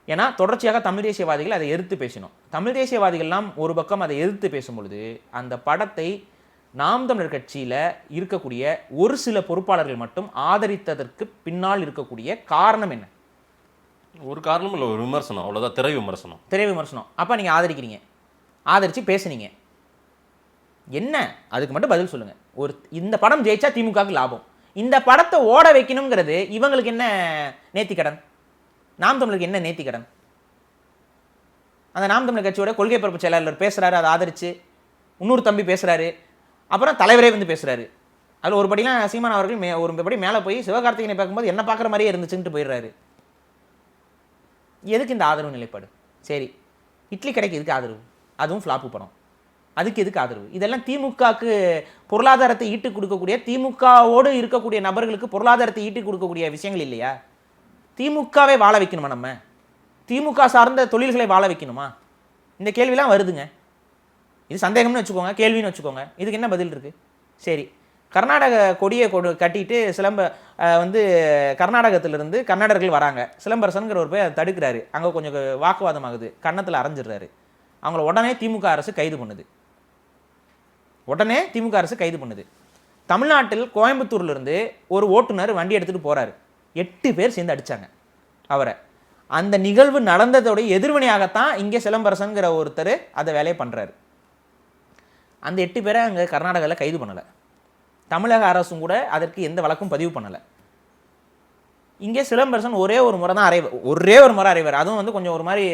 ஏன்னா தொடர்ச்சியாக தமிழ் தேசியவாதிகள் அதை எதிர்த்து பேசினோம். தமிழ் தேசியவாதிகள்லாம் ஒரு பக்கம் அதை எதிர்த்து பேசும்பொழுது அந்த படத்தை நாம் தமிழர் கட்சியில் இருக்கக்கூடிய ஒரு சில பொறுப்பாளர்கள் மட்டும் ஆதரித்ததற்கு பின்னால் இருக்கக்கூடிய காரணம் என்ன? ஒரு காரணம் இல்லை, ஒரு விமர்சனம், அவ்வளோதான். திரை விமர்சனம். திரை விமர்சனம். அப்போ நீங்கள் ஆதரிக்கிறீங்க, ஆதரித்து பேசுனீங்க. என்ன அதுக்கு மட்டும் பதில் சொல்லுங்கள். இந்த படம் ஜெயிச்சா திமுகவுக்கு லாபம். இந்த படத்தை ஓட வைக்கணுங்கிறது இவங்களுக்கு என்ன நேர்த்திக்கடன்? நாம் தமிழருக்கு என்ன நேர்த்திக்கடன்? அந்த நாம் தமிழர் கட்சியோட கொள்கை பரப்பு செயலாளர் பேசுகிறாரு, அதை ஆதரித்து. இன்னொரு தம்பி பேசுகிறாரு, அப்புறம் தலைவரே வந்து பேசுகிறாரு. அதில் ஒரு படிலாம் சீமான் அவர்கள் ஒரு படி மேலே போய் சிவகார்த்திகனை பார்க்கும்போது என்ன பார்க்குற மாதிரியே இருந்துச்சுன்ட்டு போயிடுறாரு. எதுக்கு இந்த ஆதரவு நிலைப்பாடு? சரி, இட்லி கடைக்கு எதுக்கு ஆதரவு? அதுவும் ஃப்ளாப்பு படம், அதுக்கு எதுக்கு ஆதரவு? இதெல்லாம் திமுகவுக்கு பொருளாதாரத்தை ஈட்டு கொடுக்கக்கூடிய, திமுகவோடு இருக்கக்கூடிய நபர்களுக்கு பொருளாதாரத்தை ஈட்டு கொடுக்கக்கூடிய விஷயங்கள் இல்லையா? திமுகவே வாழ வைக்கணுமா? நம்ம திமுக சார்ந்த தொழில்களை வாழ வைக்கணுமா? இந்த கேள்விலாம் வருதுங்க. இது சந்தேகம்னு வச்சுக்கோங்க, கேள்வின்னு வச்சுக்கோங்க. இதுக்கு என்ன பதில் இருக்குது? சரி, கர்நாடக கொடியை கட்டிட்டு வந்து கர்நாடகத்திலிருந்து கன்னடர்கள் வராங்க. சிலம்பரசன்கிற ஒரு போய் அதை தடுக்கிறாரு. அங்கே கொஞ்சம் வாக்குவாதம் ஆகுது, கன்னத்தில் அரைஞ்சிடுறாரு. அவங்கள உடனே திமுக அரசு கைது பண்ணுது. தமிழ்நாட்டில் கோயம்புத்தூர்லேருந்து ஒரு ஓட்டுநர் வண்டி எடுத்துகிட்டு போகிறாரு. 8 பேர் சேர்ந்து அடித்தாங்க அவரை. அந்த நிகழ்வு நடந்ததோடைய எதிர்வினையாகத்தான் இங்கே சிலம்பரசன்கிற ஒருத்தர் அதை வேலையை பண்ணுறாரு. அந்த 8 பேரை அங்கே கர்நாடகாவில் கைது பண்ணலை. தமிழக அரசும் கூட அதற்கு எந்த வழக்கும் பதிவு பண்ணலை. இங்கே சிலம்பரசன் ஒரே ஒரு முறை அறைவார். அதுவும் வந்து கொஞ்சம் ஒரு மாதிரி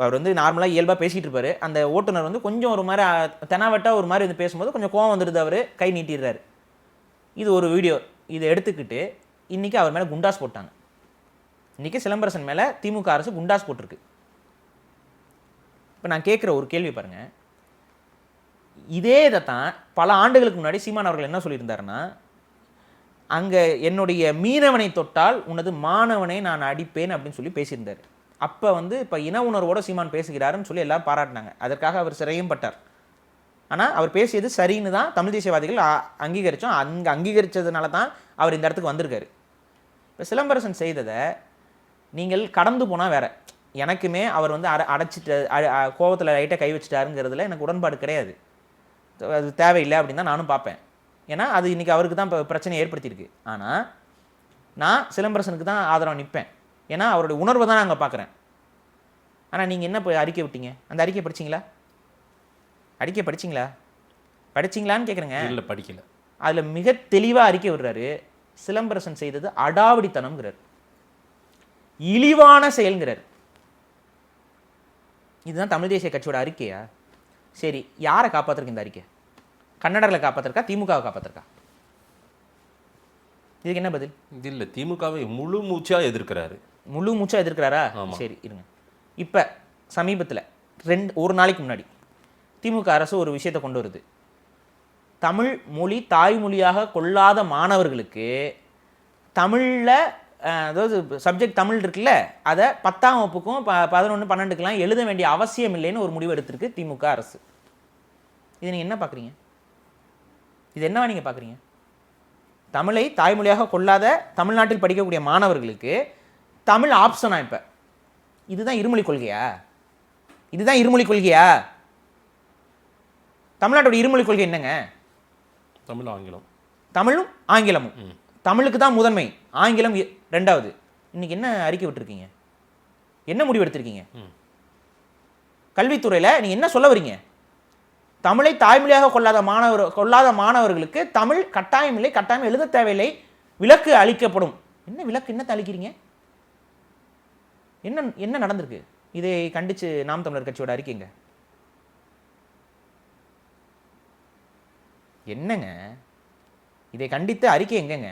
அவர் வந்து நார்மலாக இயல்பாக பேசிகிட்டு இருப்பார். அந்த ஓட்டுநர் வந்து கொஞ்சம் ஒரு மாதிரி தெனாவட்டாக ஒரு மாதிரி வந்து பேசும்போது கொஞ்சம் கோவம் வந்துடுது. அவர் கை நீட்டிடுறாரு. இது ஒரு வீடியோ. இதை எடுத்துக்கிட்டு இன்றைக்கி அவர் மேலே குண்டாஸ் போட்டாங்க. இன்றைக்கி சிலம்பரசன் மேலே திமுக அரசு குண்டாஸ் போட்டிருக்கு. இப்போ நான் கேட்குற ஒரு கேள்வி பாருங்கள். இதே இதைத்தான் பல ஆண்டுகளுக்கு முன்னாடி சீமான் அவர்கள் என்ன சொல்லியிருந்தாருன்னா, அங்கே என்னுடைய மீனவனை தொட்டால் உனது மாணவனை நான் அடிப்பேன் அப்படின்னு சொல்லி பேசியிருந்தார். அப்போ வந்து இப்போ இன உணர்வோட சீமான் பேசுகிறாருன்னு சொல்லி எல்லாம் பாராட்டினாங்க. அதற்காக அவர் சிறையும் பட்டார். ஆனால் அவர் பேசியது சரின்னு தான் தமிழ் தேசியவாதிகள் அங்கீகரித்தோம். அங்கே அங்கீகரித்ததுனால தான் அவர் இந்த இடத்துக்கு வந்திருக்காரு. இப்போ சிலம்பரசன் செய்ததை நீங்கள் கடந்து போனால் வேற. எனக்குமே அவர் வந்து அடைச்சிட்டு கோவத்தில் லைட்டாக கை வச்சுட்டாருங்கிறதுல எனக்கு உடன்பாடு கிடையாது. அது தேவையில்லை அப்படின்னு தான் நானும் பார்ப்பேன். ஏன்னா அது இன்றைக்கி அவருக்கு தான் இப்போ பிரச்சனை ஏற்படுத்தியிருக்கு. ஆனால் நான் சிலம்பரசனுக்கு தான் ஆதரவு நிற்பேன். ஏன்னா அவருடைய உணர்வை தான் நாங்கள் பார்க்குறேன். ஆனால் நீங்கள் என்ன இப்போ அறிக்கை விட்டீங்க? அந்த அறிக்கை படிச்சிங்களா? படிச்சிங்களான்னு கேட்குறேங்க. இல்லை, படிக்கல. அதில் மிக தெளிவாக அறிக்கை விடுறாரு. சிலம்பரசன் செய்தது அடாவடித்தனம்ங்கிறார், இழிவான செயல்ங்கிறார். இதுதான் தமிழ் தேசிய கட்சியோட அறிக்கையா? சரி, யாரை காப்பாற்றுருக்கு இந்த அறிக்கை? கன்னடர்களை காப்பாற்றுருக்கா, திமுகவை காப்பாற்றுருக்கா? இதுக்கு என்ன பதில்? இது இல்லை, திமுகவை முழு மூச்சா எதிர்க்கிறாரு. முழு மூச்சா எதிர்க்கிறாரா? சரி இருங்க. இப்போ சமீபத்தில் ஒரு நாளைக்கு முன்னாடி திமுக அரசு ஒரு விஷயத்தை கொண்டு வருது. தமிழ் மொழி தாய்மொழியாக கொள்ளாத மாணவர்களுக்கு தமிழில், அதாவது சப்ஜெக்ட் தமிழ் இருக்குல்ல, அதை 10ஆம் வகுப்புக்கும் 11, 12க்கெலாம் எழுத வேண்டிய அவசியம் இல்லைன்னு ஒரு முடிவு எடுத்திருக்கு திமுக அரசு. இது நீங்கள் என்ன பார்க்குறீங்க? இது என்னவா நீங்கள் பார்க்குறீங்க? தமிழை தாய்மொழியாக கொள்ளாத தமிழ்நாட்டில் படிக்கக்கூடிய மாணவர்களுக்கு தமிழ் ஆப்ஷனா? இப்போ இதுதான் இருமொழி கொள்கையா? இதுதான் இருமொழி கொள்கையா? தமிழ்நாட்டோட இருமொழி கொள்கை என்னங்க? தமிழ் ஆங்கிலம். தமிழும் ஆங்கிலமும். தமிழுக்கு தான் முதன்மை, ஆங்கிலம் ரெண்டாவது. இன்னைக்கு என்ன அறிக்கை விட்டுருக்கீங்க? என்ன முடிவு எடுத்திருக்கீங்க? கல்வித்துறையில் நீங்கள் என்ன சொல்ல வரீங்க? தமிழை தாய்மொழியாக கொள்ளாத மாணவர்களுக்கு தமிழ் கட்டாயம் இல்லை, கட்டாயம் எழுத தேவையில்லை, விலக்கு அளிக்கப்படும். என்ன விலக்கு? என்னத்தை அளிக்கிறீங்க? என்ன நடந்திருக்கு? இதை கண்டிச்சு நாம் தமிழர் கட்சியோட அறிக்கைங்க என்னங்க? இதை கண்டித்து அறிக்கை எங்கங்க?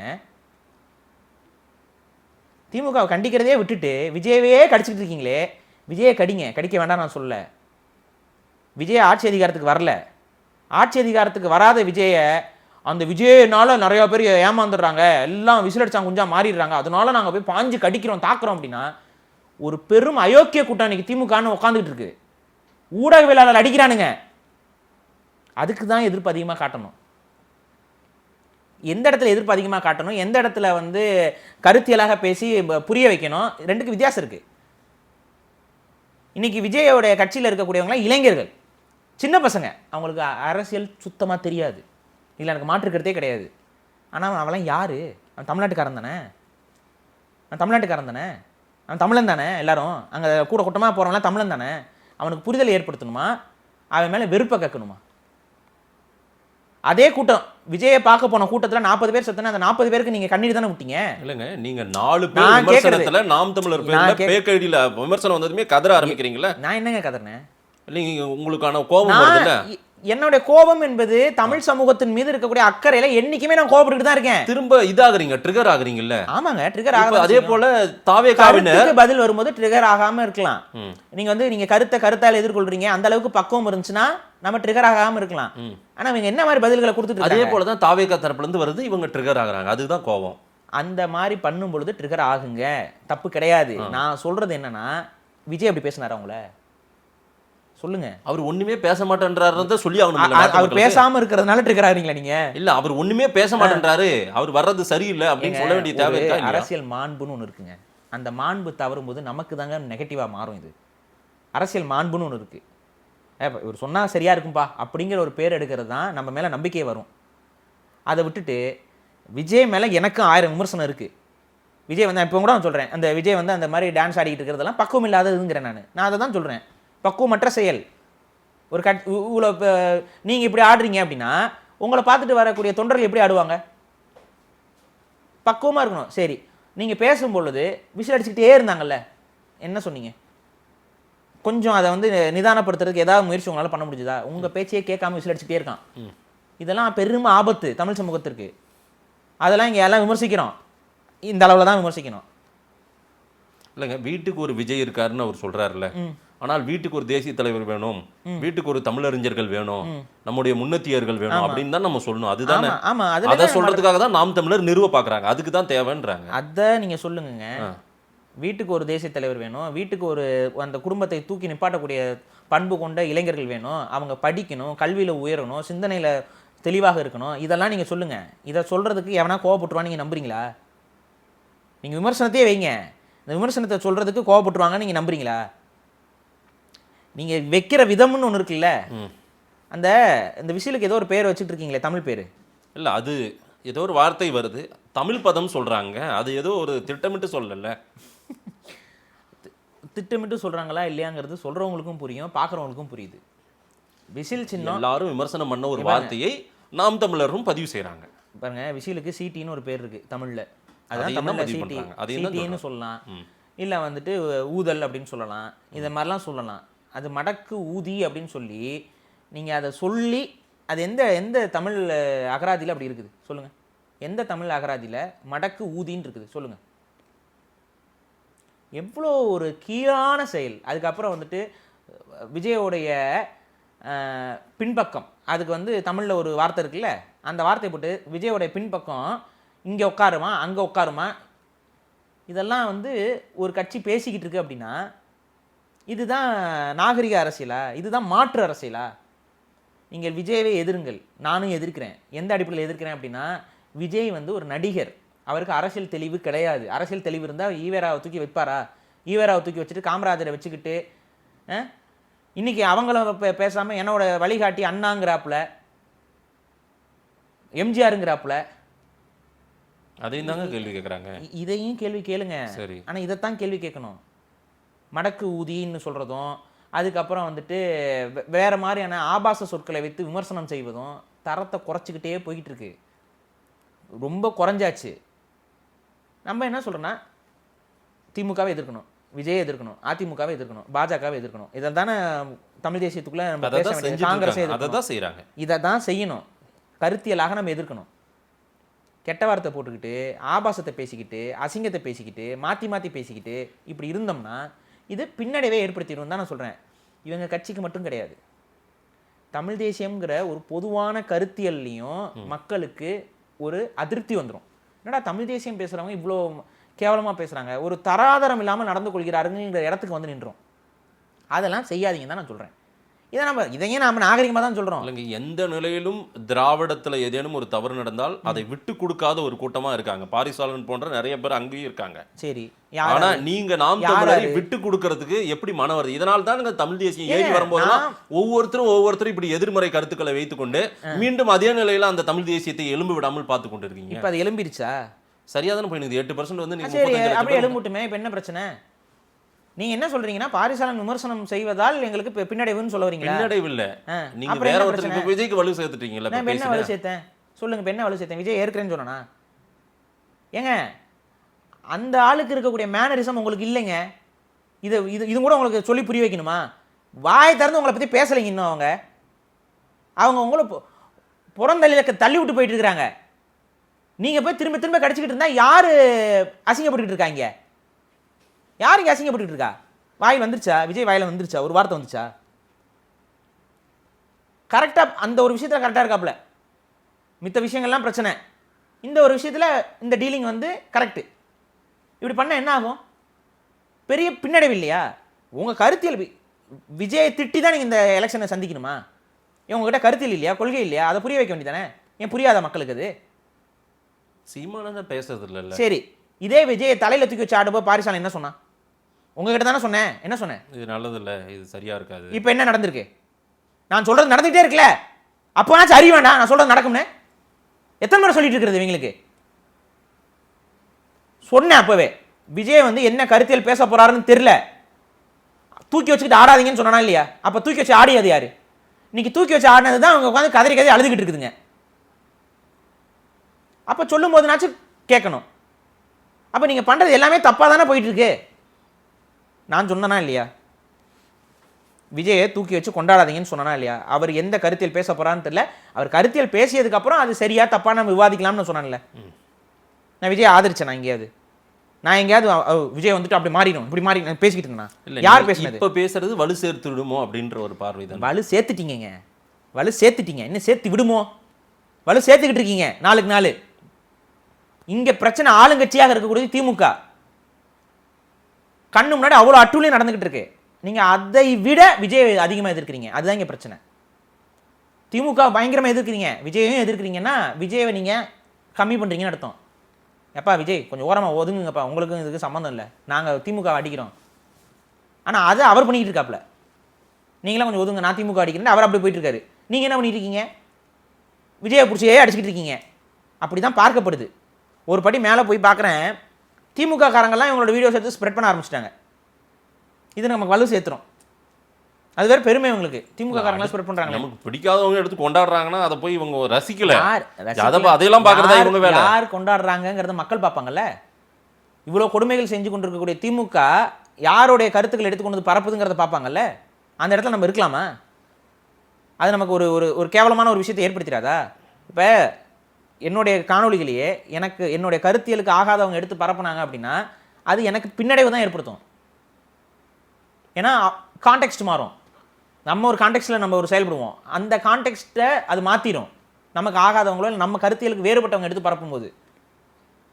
திமுக கண்டிக்கிறதே விட்டுட்டு விஜயவே கடிச்சிட்டு இருக்கீங்களே. விஜயை கடிக்க வேண்டாம் நான் சொல்ல. விஜய் ஆட்சி அதிகாரத்துக்கு வரல. ஆட்சி அதிகாரத்துக்கு வராத விஜயை, அந்த விஜயனால நிறைய பேர் ஏமாந்துடுறாங்க, எல்லாம் விசிலடிச்சாங்க குஞ்சா மாறிடுறாங்க, அதனால நாங்கள் போய் பாஞ்சு கடிக்கிறோம் தாக்குறோம் அப்படின்னா, ஒரு பெரும் அயோக்கிய கூட்டணிக்கு திமுகன்னு உட்காந்துட்டு இருக்கு. ஊடகவியலாளர் அடிக்கிறானுங்க. அதுக்கு தான் எதிர்ப்பு அதிகமாக காட்டணும். எந்த இடத்துல எதிர்ப்பு அதிகமாக காட்டணும், எந்த இடத்துல கருத்தியலாக பேசி புரிய வைக்கணும், ரெண்டுக்கு வித்தியாசம் இருக்கு. இன்னைக்கு விஜயோட கட்சியில் இருக்கக்கூடியவங்களாம் இளைஞர்கள், சின்ன பசங்க, அவங்களுக்கு அரசியல் சுத்தமாக தெரியாது. இல்லை, எனக்கு மாற்றுக்கிறதே கிடையாது. ஆனால் அவெல்லாம் யாரு? அவன் தமிழ்நாட்டுக்காரன் தானே, அவன் தமிழன் தானே. எல்லாரும் அங்கே கூட கூட்டமாக போகிறவங்களாம் தமிழன் தானே. அவனுக்கு புரிதலை ஏற்படுத்தணுமா? அவன் மேலே வெறுப்பை கக்கணுமா? அதே கூட்டம் விஜயை பார்க்க போன கூட்டத்தில் 40 பேர் செத்தனா, அந்த 40 பேருக்கு நீங்க கண்ணீர் தானே விட்டீங்க? இல்லைங்க, நீங்க 4 பேர் விமர்சனத்துல நாம் தமிழர் பேர்ல பேக் ஐடியில விமர்சனம் வந்ததுமே கதற ஆரம்பிக்கிறீங்களா? நான் என்னங்க கதறனேன்? நீங்க உங்களுக்கான கோபம் வருதுல்ல? என்னோட கோபம் என்பது தமிழ் சமூகத்தின் மீது இருக்கக்கூடிய அக்கறையில என்னைக்குமே நான் கோபப்பட்டு தான் இருக்கேன். திரும்ப இதாகிறீங்க, ட்ரிகர் ஆகுறீங்கல்ல? ஆமாங்க, ட்ரிகர் ஆகுது. அதே போல தாவேகாவினர் பதில் வரும்போது ட்ரிகர் ஆகாம இருக்கலாம். நீங்க கருத்தால எதிர்கொள்றீங்க, அந்த அளவுக்கு பக்குவம் இருந்துச்சுன்னா நம்ம ட்ரிகர் ஆகாம இருக்கலாம். ஆனா இவங்க என்ன மாதிரி பதில்களை கொடுத்துட்டு, அதே போலதான் தாவேகா தரப்புல இருந்து வருது, இவங்க ட்ரிகர் ஆகுறாங்க. அதுதான் கோபம். அந்த மாதிரி பண்ணும் பொழுது ட்ரிகர் ஆகுங்க, தப்பு கிடையாது. நான் சொல்றது என்னன்னா, விஜய் அப்படி பேசினாரு அவங்கள சொல்லுங்க. அவர் ஒண்ணுமே பேச மாட்டேன்றாரு சொல்லி ஆகணும். அவர் பேசாம இருக்கிறதுனால ட்ரிகர் ஆகுறீங்களா நீங்க? இல்ல, அவர் ஒண்ணுமே பேச மாட்டேன்றாரு, அவர் வர்றது சரியில்லை அப்படின்னு சொல்ல வேண்டிய தேவை இருக்கா? அரசியல் மாண்புன்னு ஒண்ணு இருக்குங்க. அந்த மாண்பு தவறும் போது நமக்கு தாங்க நெகட்டிவா மாறும். இது அரசியல் மாண்புன்னு ஒண்ணு இருக்கு. இவர் சொன்னா சரியா இருக்கும்பா அப்படிங்கிற ஒரு பேர் எடுக்கிறது தான் நம்ம மேல நம்பிக்கை வரும். அதை விட்டுட்டு விஜய் மேல எனக்கும் 1000 விமர்சனம் இருக்கு. விஜய் இப்போ கூட நான் சொல்றேன், அந்த விஜய் அந்த மாதிரி டான்ஸ் ஆடிக்கிட்டு இருக்கிறதெல்லாம் பக்குவம் இல்லாததுங்கிறேன். நான் அதை தான் சொல்றேன், பக்குவமற்ற செயல். ஒரு இவ்வளோ நீங்கள் இப்படி ஆடுறீங்க அப்படின்னா உங்களை பார்த்துட்டு வரக்கூடிய தொண்டர்கள் எப்படி ஆடுவாங்க? பக்குவமாக இருக்கணும். சரி, நீங்கள் பேசும்பொழுது விசில் அடிச்சுக்கிட்டே இருந்தாங்கல்ல, என்ன சொன்னீங்க? கொஞ்சம் அதை நிதானப்படுத்துறதுக்கு ஏதாவது முயற்சி உங்களால் பண்ண முடிஞ்சுதா? உங்கள் பேச்சையே கேட்காம விசில் அடிச்சுக்கிட்டே இருக்கான். இதெல்லாம் பெரும் ஆபத்து தமிழ் சமூகத்திற்கு. அதெல்லாம் இங்கே எல்லாம் விமர்சிக்கிறோம், இந்த அளவில் தான் விமர்சிக்கணும். இல்லைங்க, வீட்டுக்கு ஒரு விஜய் இருக்காருன்னு அவர் சொல்கிறாருல்ல, ஆனால் வீட்டுக்கு ஒரு தேசிய தலைவர் வேணும், வீட்டுக்கு ஒரு தமிழறிஞர்கள் வேணும், நம்முடைய முன்னத்தியர்கள் வேணும் அப்படின்னு தான் நம்ம சொல்லணும். அதுதான். ஆமா, அதை சொல்றதுக்காக தான் நாம் தமிழர் நிறுவ பார்க்குறாங்க, அதுக்கு தான் தேவைன்றாங்க. அதை நீங்க சொல்லுங்க. வீட்டுக்கு ஒரு தேசிய தலைவர் வேணும், வீட்டுக்கு ஒரு அந்த குடும்பத்தை தூக்கி நிப்பாட்டக்கூடிய பண்பு கொண்ட இளைஞர்கள் வேணும், அவங்க படிக்கணும், கல்வியில் உயரணும், சிந்தனையில் தெளிவாக இருக்கணும், இதெல்லாம் நீங்கள் சொல்லுங்கள். இதை சொல்கிறதுக்கு எவனா கோவப்பட்டுருவான்னு நீங்கள் நம்புறீங்களா? நீங்கள் விமர்சனத்தையே வைங்க, இந்த விமர்சனத்தை சொல்கிறதுக்கு கோவப்பட்டுருவாங்கன்னு நீங்கள் நம்புறீங்களா? நீங்கள் வைக்கிற விதம்னு ஒன்று இருக்குல்ல, இந்த விசிலுக்கு ஏதோ ஒரு பேர் வச்சுட்டு இருக்கீங்களே, தமிழ் பேர் இல்லை, அது ஏதோ ஒரு வார்த்தை வருது, தமிழ் பதம் சொல்கிறாங்க, அது ஏதோ ஒரு திட்டமிட்டு சொல்லல. திட்டமிட்டு சொல்கிறாங்களா இல்லையாங்கிறது சொல்கிறவங்களுக்கும் புரியும், பார்க்குறவங்களுக்கும் புரியுது. விசில் சின்னம் எல்லாரும் விமர்சனம் பண்ண ஒரு வார்த்தையை நாம் தமிழரும் பதிவு செய்கிறாங்க. பாருங்க, விசிலுக்கு சிடின்னு ஒரு பேர் இருக்குது தமிழில், அதான் தமிழில் சிடின்னு சொல்லலாம், இல்லை ஊதல் அப்படின்னு சொல்லலாம், இதை மாதிரிலாம் சொல்லலாம். அது மடக்கு ஊதி அப்படின்னு சொல்லி நீங்கள் அதை சொல்லி அது எந்த எந்த தமிழ் அகராதியில் அப்படி இருக்குது சொல்லுங்கள். எந்த தமிழ் அகராதியில் மடக்கு ஊதின்னு இருக்குது சொல்லுங்கள். எவ்வளோ ஒரு கீழான செயல். அதுக்கப்புறம் வந்துட்டு விஜயோடைய பின்பக்கம், அதுக்கு வந்து தமிழில் ஒரு வார்த்தை இருக்குல்ல, அந்த வார்த்தையை போட்டு விஜயோடைய பின்பக்கம் இங்கே உட்காருமா அங்கே உட்காருமா, இதெல்லாம் வந்து ஒரு கட்சி பேசிக்கிட்டு இருக்கு அப்படின்னா இதுதான் நாகரிக அரசியலா? இதுதான் மாற்று அரசியலா? நீங்கள் விஜயவை எதிருங்கள், நானும் எதிர்க்கிறேன். எந்த அடிப்படையில் எதிர்க்கிறேன் அப்படின்னா, விஜய் வந்து ஒரு நடிகர், அவருக்கு அரசியல் தெளிவு கிடையாது. அரசியல் தெளிவு இருந்தால் ஈவேராவை தூக்கி வைப்பாரா? ஈவேராவை தூக்கி வச்சுட்டு காமராஜரை வச்சுக்கிட்டு இன்னைக்கு அவங்கள பேசாமல் என்னோட வழிகாட்டி அண்ணாங்கிறாப்புல, எம்ஜிஆருங்கிறாப்புல, அதையும் தாங்க கேள்வி கேட்குறாங்க. இதையும் கேள்வி கேளுங்க. சரி. ஆனால் இதைத்தான் கேள்வி கேட்கணும். மடக்கு ஊதின்னு சொல்கிறதும், அதுக்கப்புறம் வந்துட்டு வேறு மாதிரியான ஆபாச சொற்களை வைத்து விமர்சனம் செய்வதும் தரத்தை குறைச்சிக்கிட்டே போய்கிட்டு இருக்கு. ரொம்ப குறைஞ்சாச்சு. நம்ம என்ன சொல்கிறோன்னா, திமுகவை எதிர்க்கணும், விஜயை எதிர்க்கணும், அதிமுகவை எதிர்க்கணும், பாஜகவை எதிர்க்கணும். இதை தானே தமிழ் தேசியத்துக்குள்ளே நம்ம பேச வேண்டியது. காங்கிரஸை செய்கிறாங்க. இதை தான் செய்யணும். கருத்தியலாக நம்ம எதிர்க்கணும். கெட்ட வார்த்தை போட்டுக்கிட்டு, ஆபாசத்தை பேசிக்கிட்டு, அசிங்கத்தை பேசிக்கிட்டு, மாற்றி மாற்றி பேசிக்கிட்டு இப்படி இருந்தோம்னா இது பின்னடைவே ஏற்படுத்திடும் தான் நான் சொல்கிறேன். இவங்க கட்சிக்கு மட்டும் கிடையாது, தமிழ் தேசியம்ங்கிற ஒரு பொதுவான கருத்தியல்லையும் மக்களுக்கு ஒரு அதிருப்தி வந்துடும். என்னடா தமிழ் தேசியம் பேசுகிறவங்க இவ்வளோ கேவலமாக பேசுகிறாங்க, ஒரு தராதரம் இல்லாமல் நடந்து கொள்கிறாருங்கிற இடத்துக்கு வந்து நின்றோம். அதெல்லாம் செய்யாதீங்கன்னு தான் நான் சொல்கிறேன். இதையே நாம் நாகரிகமாக தான் சொல்கிறோம். இல்லைங்க, எந்த நிலையிலும் திராவிடத்தில் ஏதேனும் ஒரு தவறு நடந்தால் அதை விட்டு கொடுக்காத ஒரு கூட்டமாக இருக்காங்க. பாரிசாலன் போன்ற நிறைய பேர் அங்கேயும் இருக்காங்க. சரி, ஆனா நீங்க நாம் தமிழரை விட்டு கொடுக்கறதுக்கு எப்படி மனம் வருது? இதனால தான் தமிழ் தேசியம் ஏறி வரும்போதெல்லாம் ஒவ்வொருத்தரும் இப்படி எதிர்மறை கருத்துக்களை வைத்துக்கொண்டு மீண்டும் அதே நிலையில அந்த தமிழ் தேசியத்தை எலும்பு விடாமல் பார்த்து கொண்டு இருக்கீங்க. இப்ப அது எலும்பிருச்சா? சரியா தானே போயிடுது. 8% வந்து நீங்க அப்படியே எலும்புட்டுமே. இப்ப என்ன பிரச்சனை? நீங்க என்ன சொல்றீங்கன்னா, பாரிசாலன் விமர்சனம் செய்வதால் எங்களுக்கு பின்னடைவுன்னு சொல்ல வரீங்களா? பின்னடைவு இல்ல, நீங்க வேற ஒருத்தருக்கு விஜய்க்கு வலு சேர்த்துட்டீங்கல்ல. நான் என்ன வலு சேர்த்தேன் சொல்லுங்க. என்ன வலு சேர்த்தேன்? விஜய் ஏற்கனவே சொன்னா ஏங்க, அந்த ஆளுக்கு இருக்கக்கூடிய மேனரிசம் உங்களுக்கு இல்லைங்க. இது கூட உங்களுக்கு சொல்லி புரிய வைக்கணுமா? வாய் திறந்து உங்களை பத்தி பேசலைங்க. இன்னும் அவங்க உங்களை புறந்தள்ளில தள்ளி விட்டு போயிட்டு இருக்கிறாங்க. நீங்க போய் திரும்ப திரும்ப கடிச்சிக்கிட்டு இருந்தா யாரு அசிங்கப்பட்டு இருக்காங்க? யாருங்க அசிங்கப்பட்டு இருக்கா? வாயில் வந்துருச்சா? விஜய் வாயில வந்துருச்சா? ஒரு வார்த்தை வந்துச்சா? கரெக்டா அந்த ஒரு விஷயத்துல கரெக்டா இருக்காப்ல. மித்த விஷயங்கள்லாம் பிரச்சனை. இந்த ஒரு விஷயத்துல இந்த டீலிங் வந்து கரெக்ட். இப்படி பண்ண என்ன ஆகும்? பெரிய பின்னடைவு இல்லையா? உங்க கருத்தியல் விஜயை திட்டி தான் நீங்க இந்த எலெக்ஷனை சந்திக்கணுமா? உங்ககிட்ட கருத்தியல் இல்லையா, கொள்கை இல்லையா? அதை புரிய வைக்க வேண்டியதானே. ஏன் புரியாத மக்களுக்கு அது? சீமானதான் பேசுறது இல்ல. சரி, இதே விஜயை தலையில தூக்கி வச்சு ஆடும்போது பாரிசாலன் என்ன சொன்னா? உங்ககிட்ட தானே சொன்னேன். என்ன சொன்னேன்? இது நல்லது இல்ல, இது சரியா இருக்காது. இப்போ என்ன நடந்திருக்கு? நான் சொல்றது நடந்துகிட்டே இருக்குல்ல, அப்போனாச்சும் அறிய வேண்டாம் நான் சொல்றது நடக்கும்னு? எத்தனை முறை சொல்லிட்டு இருக்கிறது இவங்களுக்கு? சொன்னேன் அப்பவே, விஜய் வந்து என்ன கருத்தியல் பேச போறாருன்னு தெரியல, தூக்கி வச்சுக்கிட்டு ஆடாதீங்கன்னு சொன்னா இல்லையா? அப்ப தூக்கி வச்சு ஆடியது யாரு? இன்னைக்கு தூக்கி வச்சு ஆடினது தான் அவங்க உட்காந்து கதறி அழுதுகிட்டு இருக்குதுங்க. அப்ப சொல்லும் போதுனாச்சும் கேட்கணும். அப்ப நீங்க பண்றது எல்லாமே தப்பா தானே போயிட்டு இருக்கு. நான் சொன்னனா இல்லையா? விஜயை தூக்கி வச்சு கொண்டாடாதீங்கன்னு சொன்னா இல்லையா? அவர் எந்த கருத்தியல் பேச போறான்னு தெரியல. அவர் கருத்தியல் பேசியதுக்கு அப்புறம் அது சரியா தப்பா நம்ம விவாதிக்கலாம்னு சொன்னான்ல. நான் விஜய் ஆதரிச்சேன். நான் எங்கேயாவது விஜய் வந்துட்டு அப்படி மாறிடும் இப்படி மாறி நான் பேசிக்கிட்டு இருந்தேன். யார் பேசுனது? இப்ப பேசுறது வலு சேர்த்து விடுமோ அப்படின்ற ஒரு பார்வை தான். வலு சேர்த்துட்டீங்க, வலு சேர்த்துட்டீங்க, இன்னும் சேர்த்து விடுமோ? வலு சேர்த்துக்கிட்டு இருக்கீங்க நாளுக்கு நாள். இங்க பிரச்சனை ஆளுங்கட்சியாக இருக்கக்கூடிய திமுக கண்ணு முன்னாடி அவ்வளவு அட்டூழியம் நடந்துகிட்டு இருக்கு. நீங்க அதை விட விஜய் அதிகமா எதிர்க்கிறீங்க. அதுதான் இங்க பிரச்சனை. திமுக பயங்கரமா எதிர்க்கிறீங்க, விஜயையும் எதிர்க்கிறீங்கன்னா விஜயை நீங்க கம்மி பண்றீங்கன்னு அர்த்தம். எப்பா விஜய் கொஞ்சம் ஓரமா ஒதுங்குங்கப்பா, உங்களுக்கும் இதுக்கு சம்மந்தம் இல்லை, நாங்க திமுக அடிக்கிறோம். ஆனா அதை அவர் பண்ணிக்கிட்டு இருக்காப்ல. நீங்களாம் கொஞ்சம் ஒதுங்க, நான் திமுக அடிக்கிறேன், அவர் அப்படி போயிட்டு இருக்காரு. நீங்க என்ன பண்ணிட்டு இருக்கீங்க? விஜயை பிடிச்சியே அடிச்சுக்கிட்டு இருக்கீங்க. அப்படிதான் பார்க்கப்படுது. ஒரு படி மேலே போய் பார்க்குறேன், திமுக காரங்கெல்லாம் இவங்களோட வீடியோஸ் எடுத்து ஸ்ப்ரெட் பண்ண ஆரம்பிச்சிட்டாங்க. இது நமக்கு வலு சேர்த்துரும். அது வேற பெருமை உங்களுக்கு. திமுக காரங்களாம் ஸ்ப்ரெட் பண்றாங்க. நமக்கு பிடிக்காதவங்க எடுத்து கொண்டாடுறாங்கன்னா அதை போய் இவங்க ரசிக்கல. அதெல்லாம் பார்க்கறதா இவங்க வேலை. யார் கொண்டாடுறாங்கங்கிறத மக்கள் பார்ப்பாங்கல்ல. இவ்வளோ கொடுமைகள் செஞ்சு கொண்டிருக்கக்கூடிய திமுக யாருடைய கருத்துக்கள் எடுத்துக்கொண்டு பரப்புதுங்கிறத பார்ப்பாங்கல்ல. அந்த இடத்துல நம்ம இருக்கலாமா? அது நமக்கு ஒரு ஒரு ஒரு கேவலமான ஒரு விஷயத்தை ஏற்படுத்திடாதா? இப்போ என்னுடைய காணொளிகளையே எனக்கு என்னுடைய கருத்தியலுக்கு ஆகாதவங்க எடுத்து பரப்புனாங்க அப்படின்னா அது எனக்கு பின்னடைவு தான் ஏற்படுத்தும். ஏன்னா கான்டெக்ஸ்ட் மாறும். நம்ம ஒரு கான்டெக்ஸ்டில் நம்ம ஒரு செயல்படுவோம், அந்த கான்டெக்ஸ்ட்டை அது மாற்றிடும். நமக்கு ஆகாதவங்களோ இல்லை நம்ம கருத்தியலுக்கு வேறுபட்டவங்க எடுத்து பரப்பும்போது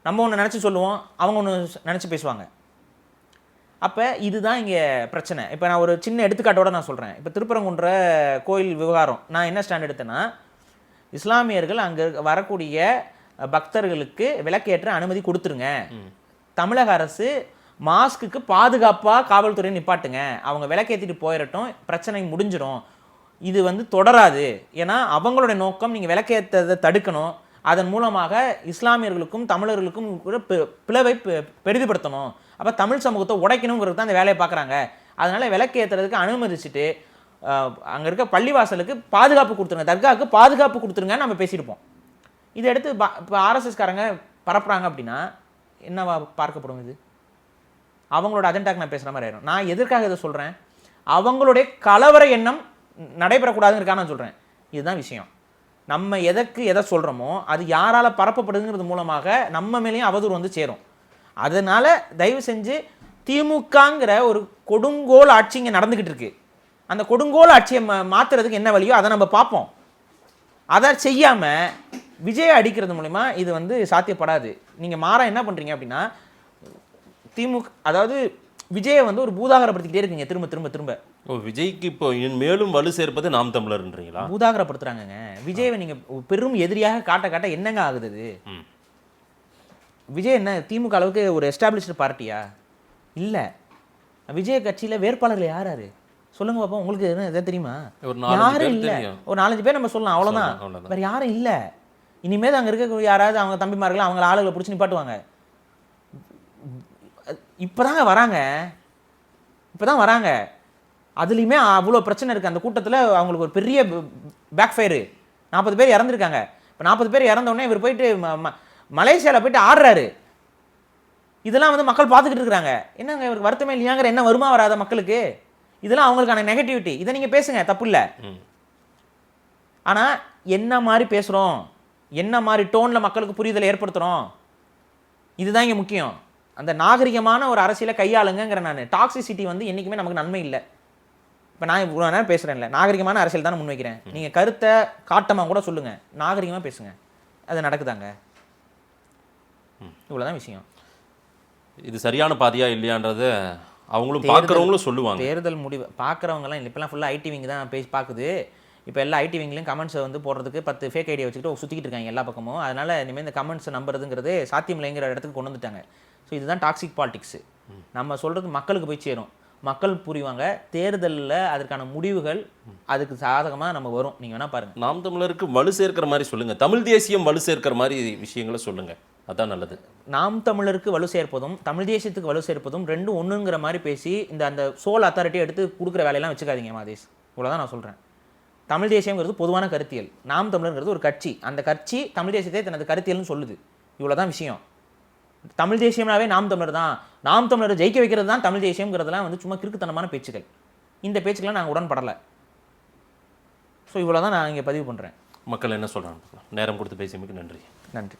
நம்ம ஒன்று நினச்சி சொல்லுவோம், அவங்க ஒன்று நினச்சி பேசுவாங்க. அப்போ இதுதான் இங்கே பிரச்சனை. இப்போ நான் ஒரு சின்ன எடுத்துக்காட்டோடு நான் சொல்கிறேன். இப்போ திருப்பரங்குன்ற கோயில் விவகாரம் நான் என்ன ஸ்டாண்ட் எடுத்தேன்னா, இஸ்லாமியர்கள் அங்கே வரக்கூடிய பக்தர்களுக்கு விளக்கேற்ற அனுமதி கொடுத்துருங்க. தமிழக அரசு மாஸ்க்குக்கு பாதுகாப்பாக காவல்துறை நிப்பாட்டுங்க, அவங்க விளக்கேற்றிட்டு போயிடட்டும், பிரச்சனை முடிஞ்சிடும், இது வந்து தொடராது. ஏன்னா அவங்களுடைய நோக்கம் நீங்கள் விளக்கேற்றதை தடுக்கணும், அதன் மூலமாக இஸ்லாமியர்களுக்கும் தமிழர்களுக்கும் கூட பிளவை பெரிதுபடுத்தணும், அப்போ தமிழ் சமூகத்தை உடைக்கணுங்கிறது தான் அந்த வேலையை பார்க்குறாங்க. அதனால் விளக்கேற்றுறதுக்கு அனுமதிச்சுட்டு அங்கே இருக்க பள்ளிவாசலுக்கு பாதுகாப்பு கொடுத்துருங்க, தர்காவுக்கு பாதுகாப்பு கொடுத்துருங்கன்னு நம்ம பேசியிருப்போம். இதை எடுத்து இப்போ ஆர்எஸ்எஸ்காரங்க பரப்புறாங்க அப்படின்னா என்னவா பார்க்கப்படும்? இது அவங்களோட அஜெண்டாக்கு நான் பேசுகிற மாதிரி ஆயிடும். நான் எதற்காக இதை சொல்கிறேன்? அவங்களுடைய கலவர எண்ணம் நடைபெறக்கூடாதுங்கிறதுக்காக நான் சொல்கிறேன். இதுதான் விஷயம். நம்ம எதை சொல்கிறோமோ அது யாரால் பரப்பப்படுதுங்கிறது மூலமாக நம்ம மேலேயும் அவதூறு வந்து சேரும். அதனால் தயவு செஞ்சு திமுகங்கிற ஒரு கொடுங்கோல் ஆட்சி இங்கே நடந்துக்கிட்டு இருக்கு. அந்த கொடுங்கோல் ஆட்சியை மாற்றுறதுக்கு என்ன வழியோ அதை நம்ம பார்ப்போம். அதை செய்யாமல் விஜய் அடிக்கிறது மூலிமா இது வந்து சாத்தியப்படாது. நீங்கள் மாறா என்ன பண்ணுறீங்க அப்படின்னா, திமுக அதாவது விஜயை வந்து ஒரு பூதாகரப்படுத்திக்கிட்டே இருக்கீங்க திரும்ப திரும்ப திரும்ப. விஜய்க்கு இப்போ மேலும் வலு சேர்ப்பது நாம் தமிழர்ன்றீங்களா? பூதாகரப்படுத்துறாங்கங்க விஜயை. நீங்கள் பெரும் எதிரியாக காட்ட காட்ட என்னங்க ஆகுது? விஜய் என்ன திமுக அளவுக்கு ஒரு எஸ்டாப்ளிஷ்டு பார்ட்டியா? இல்லை. விஜய் கட்சியில் வேட்பாளர்கள் யார் சொல்லுங்க பாப்போம். உங்களுக்கு எதாவது தெரியுமா? யாரும் இல்லை. ஒரு 4-5 பேர் நம்ம சொல்லலாம், அவ்வளோதான். வேறு யாரும் இல்லை. இனிமேல் அங்கே இருக்க யாராவது அவங்க தம்பிமார்கள் அவங்க ஆளுகளை பிடிச்சி நிப்பாட்டுவாங்க. இப்போ தான் வராங்க. அதுலேயுமே அவ்வளோ பிரச்சனை இருக்குது. அந்த கூட்டத்தில் அவங்களுக்கு ஒரு பெரிய பேக் ஃபயரு. 40 பேர் இறந்துருக்காங்க. இப்போ 40 பேர் இறந்தோடனே இவர் போயிட்டு மலேசியாவில் போயிட்டு ஆடுறாரு. இதெல்லாம் வந்து மக்கள் பார்த்துக்கிட்டு இருக்கிறாங்க. என்னங்க இவருக்கு வருத்தமே இல்லையாங்கிற என்ன வருமா வராத மக்களுக்கு? இதெல்லாம் அவங்களுக்கான நெகட்டிவிட்டி. இதை நீங்கள் பேசுங்க, தப்பு இல்லை. ஆனால் என்ன மாதிரி பேசுகிறோம், என்ன மாதிரி டோனில் மக்களுக்கு புரிதலை ஏற்படுத்துகிறோம், இதுதான் இங்கே முக்கியம். அந்த நாகரிகமான ஒரு அரசியலை கையாளுங்கிற நான். டாக்ஸிசிட்டி வந்து என்றைக்குமே நமக்கு நன்மை இல்லை. இப்போ நான் இவ்வளோ நேரம் பேசுகிறேன்ல, நாகரிகமான அரசியல் தான் முன்வைக்கிறேன். நீங்கள் கருத்தை காட்டமாக கூட சொல்லுங்கள், நாகரிகமாக பேசுங்க. அது நடக்குதாங்க? இவ்வளோதான் விஷயம். இது சரியான பாதையா இல்லையான்றத அவங்களும் பார்க்குறவங்களும் சொல்லுவாங்க. தேர்தல் முடிவு பார்க்குறவங்கலாம் இல்லை, இப்போலாம் ஃபுல்லாக ஐடிவிங்க தான் பேசி பார்க்குது. இப்போ எல்லா ஐடிவிங்களையும் கமெண்ட்ஸை வந்து போடுறதுக்கு 10 ஃபேக் ஐடியா வச்சுக்கிட்டு சுற்றிக்கிட்டு இருக்காங்க எல்லா பக்கமும். அதனால் இனிமேல் இந்த கமெண்ட்ஸை நம்புறதுங்கிறது சாத்தியமில்லைங்கிற இடத்துக்கு கொண்டு வந்துட்டாங்க. ஸோ இதுதான் டாக்ஸிக் பாலிடிக்ஸு. நம்ம சொல்கிறது மக்களுக்கு போய் சேரும், மக்கள் புரிவாங்க. தேர்தலில் அதற்கான முடிவுகள் அதுக்கு சாதகமாக நம்ம வரும். நீங்கள் வேணால் பாருங்கள். நாம் தமிழருக்கு வலு சேர்க்கிற மாதிரி சொல்லுங்கள், தமிழ் தேசியம் வலு சேர்க்கிற மாதிரி விஷயங்களை சொல்லுங்கள், அதான் நல்லது. நாம் தமிழருக்கு வலு சேர்ப்பதும் தமிழ் தேசியத்துக்கு வலு சேர்ப்பதும் ரெண்டும் ஒன்றுங்கிற மாதிரி பேசி அந்த சோல் அத்தாரிட்டியை எடுத்து கொடுக்குற வேலையெல்லாம் வச்சுக்காதீங்க மாதேஷ். இவ்வளோதான் நான் சொல்கிறேன். தமிழ் தேசியங்கிறது பொதுவான கருத்தியல், நாம் தமிழர்ங்கிறது ஒரு கட்சி. அந்த கட்சி தமிழ் தேசியத்தை தனது கருத்தியல்னு சொல்லுது. இவ்வளோதான் விஷயம். தமிழ் தேசியம்னாவே நாம் தமிழர் தான், நாம் தமிழரை ஜெயிக்க வைக்கிறது தான் தமிழ் தேசியம்ங்கிறதுலாம் வந்து சும்மா கிறுக்குத்தனமான பேச்சுக்கள். இந்த பேச்சுக்கெல்லாம் நாங்கள் உடன்படலை. ஸோ இவ்வளோ தான் நான் இங்கே பதிவு பண்ணுறேன். மக்கள் என்ன சொல்கிறாங்க? நேரம் கொடுத்து பேசியமைக்கு நன்றி. நன்றி.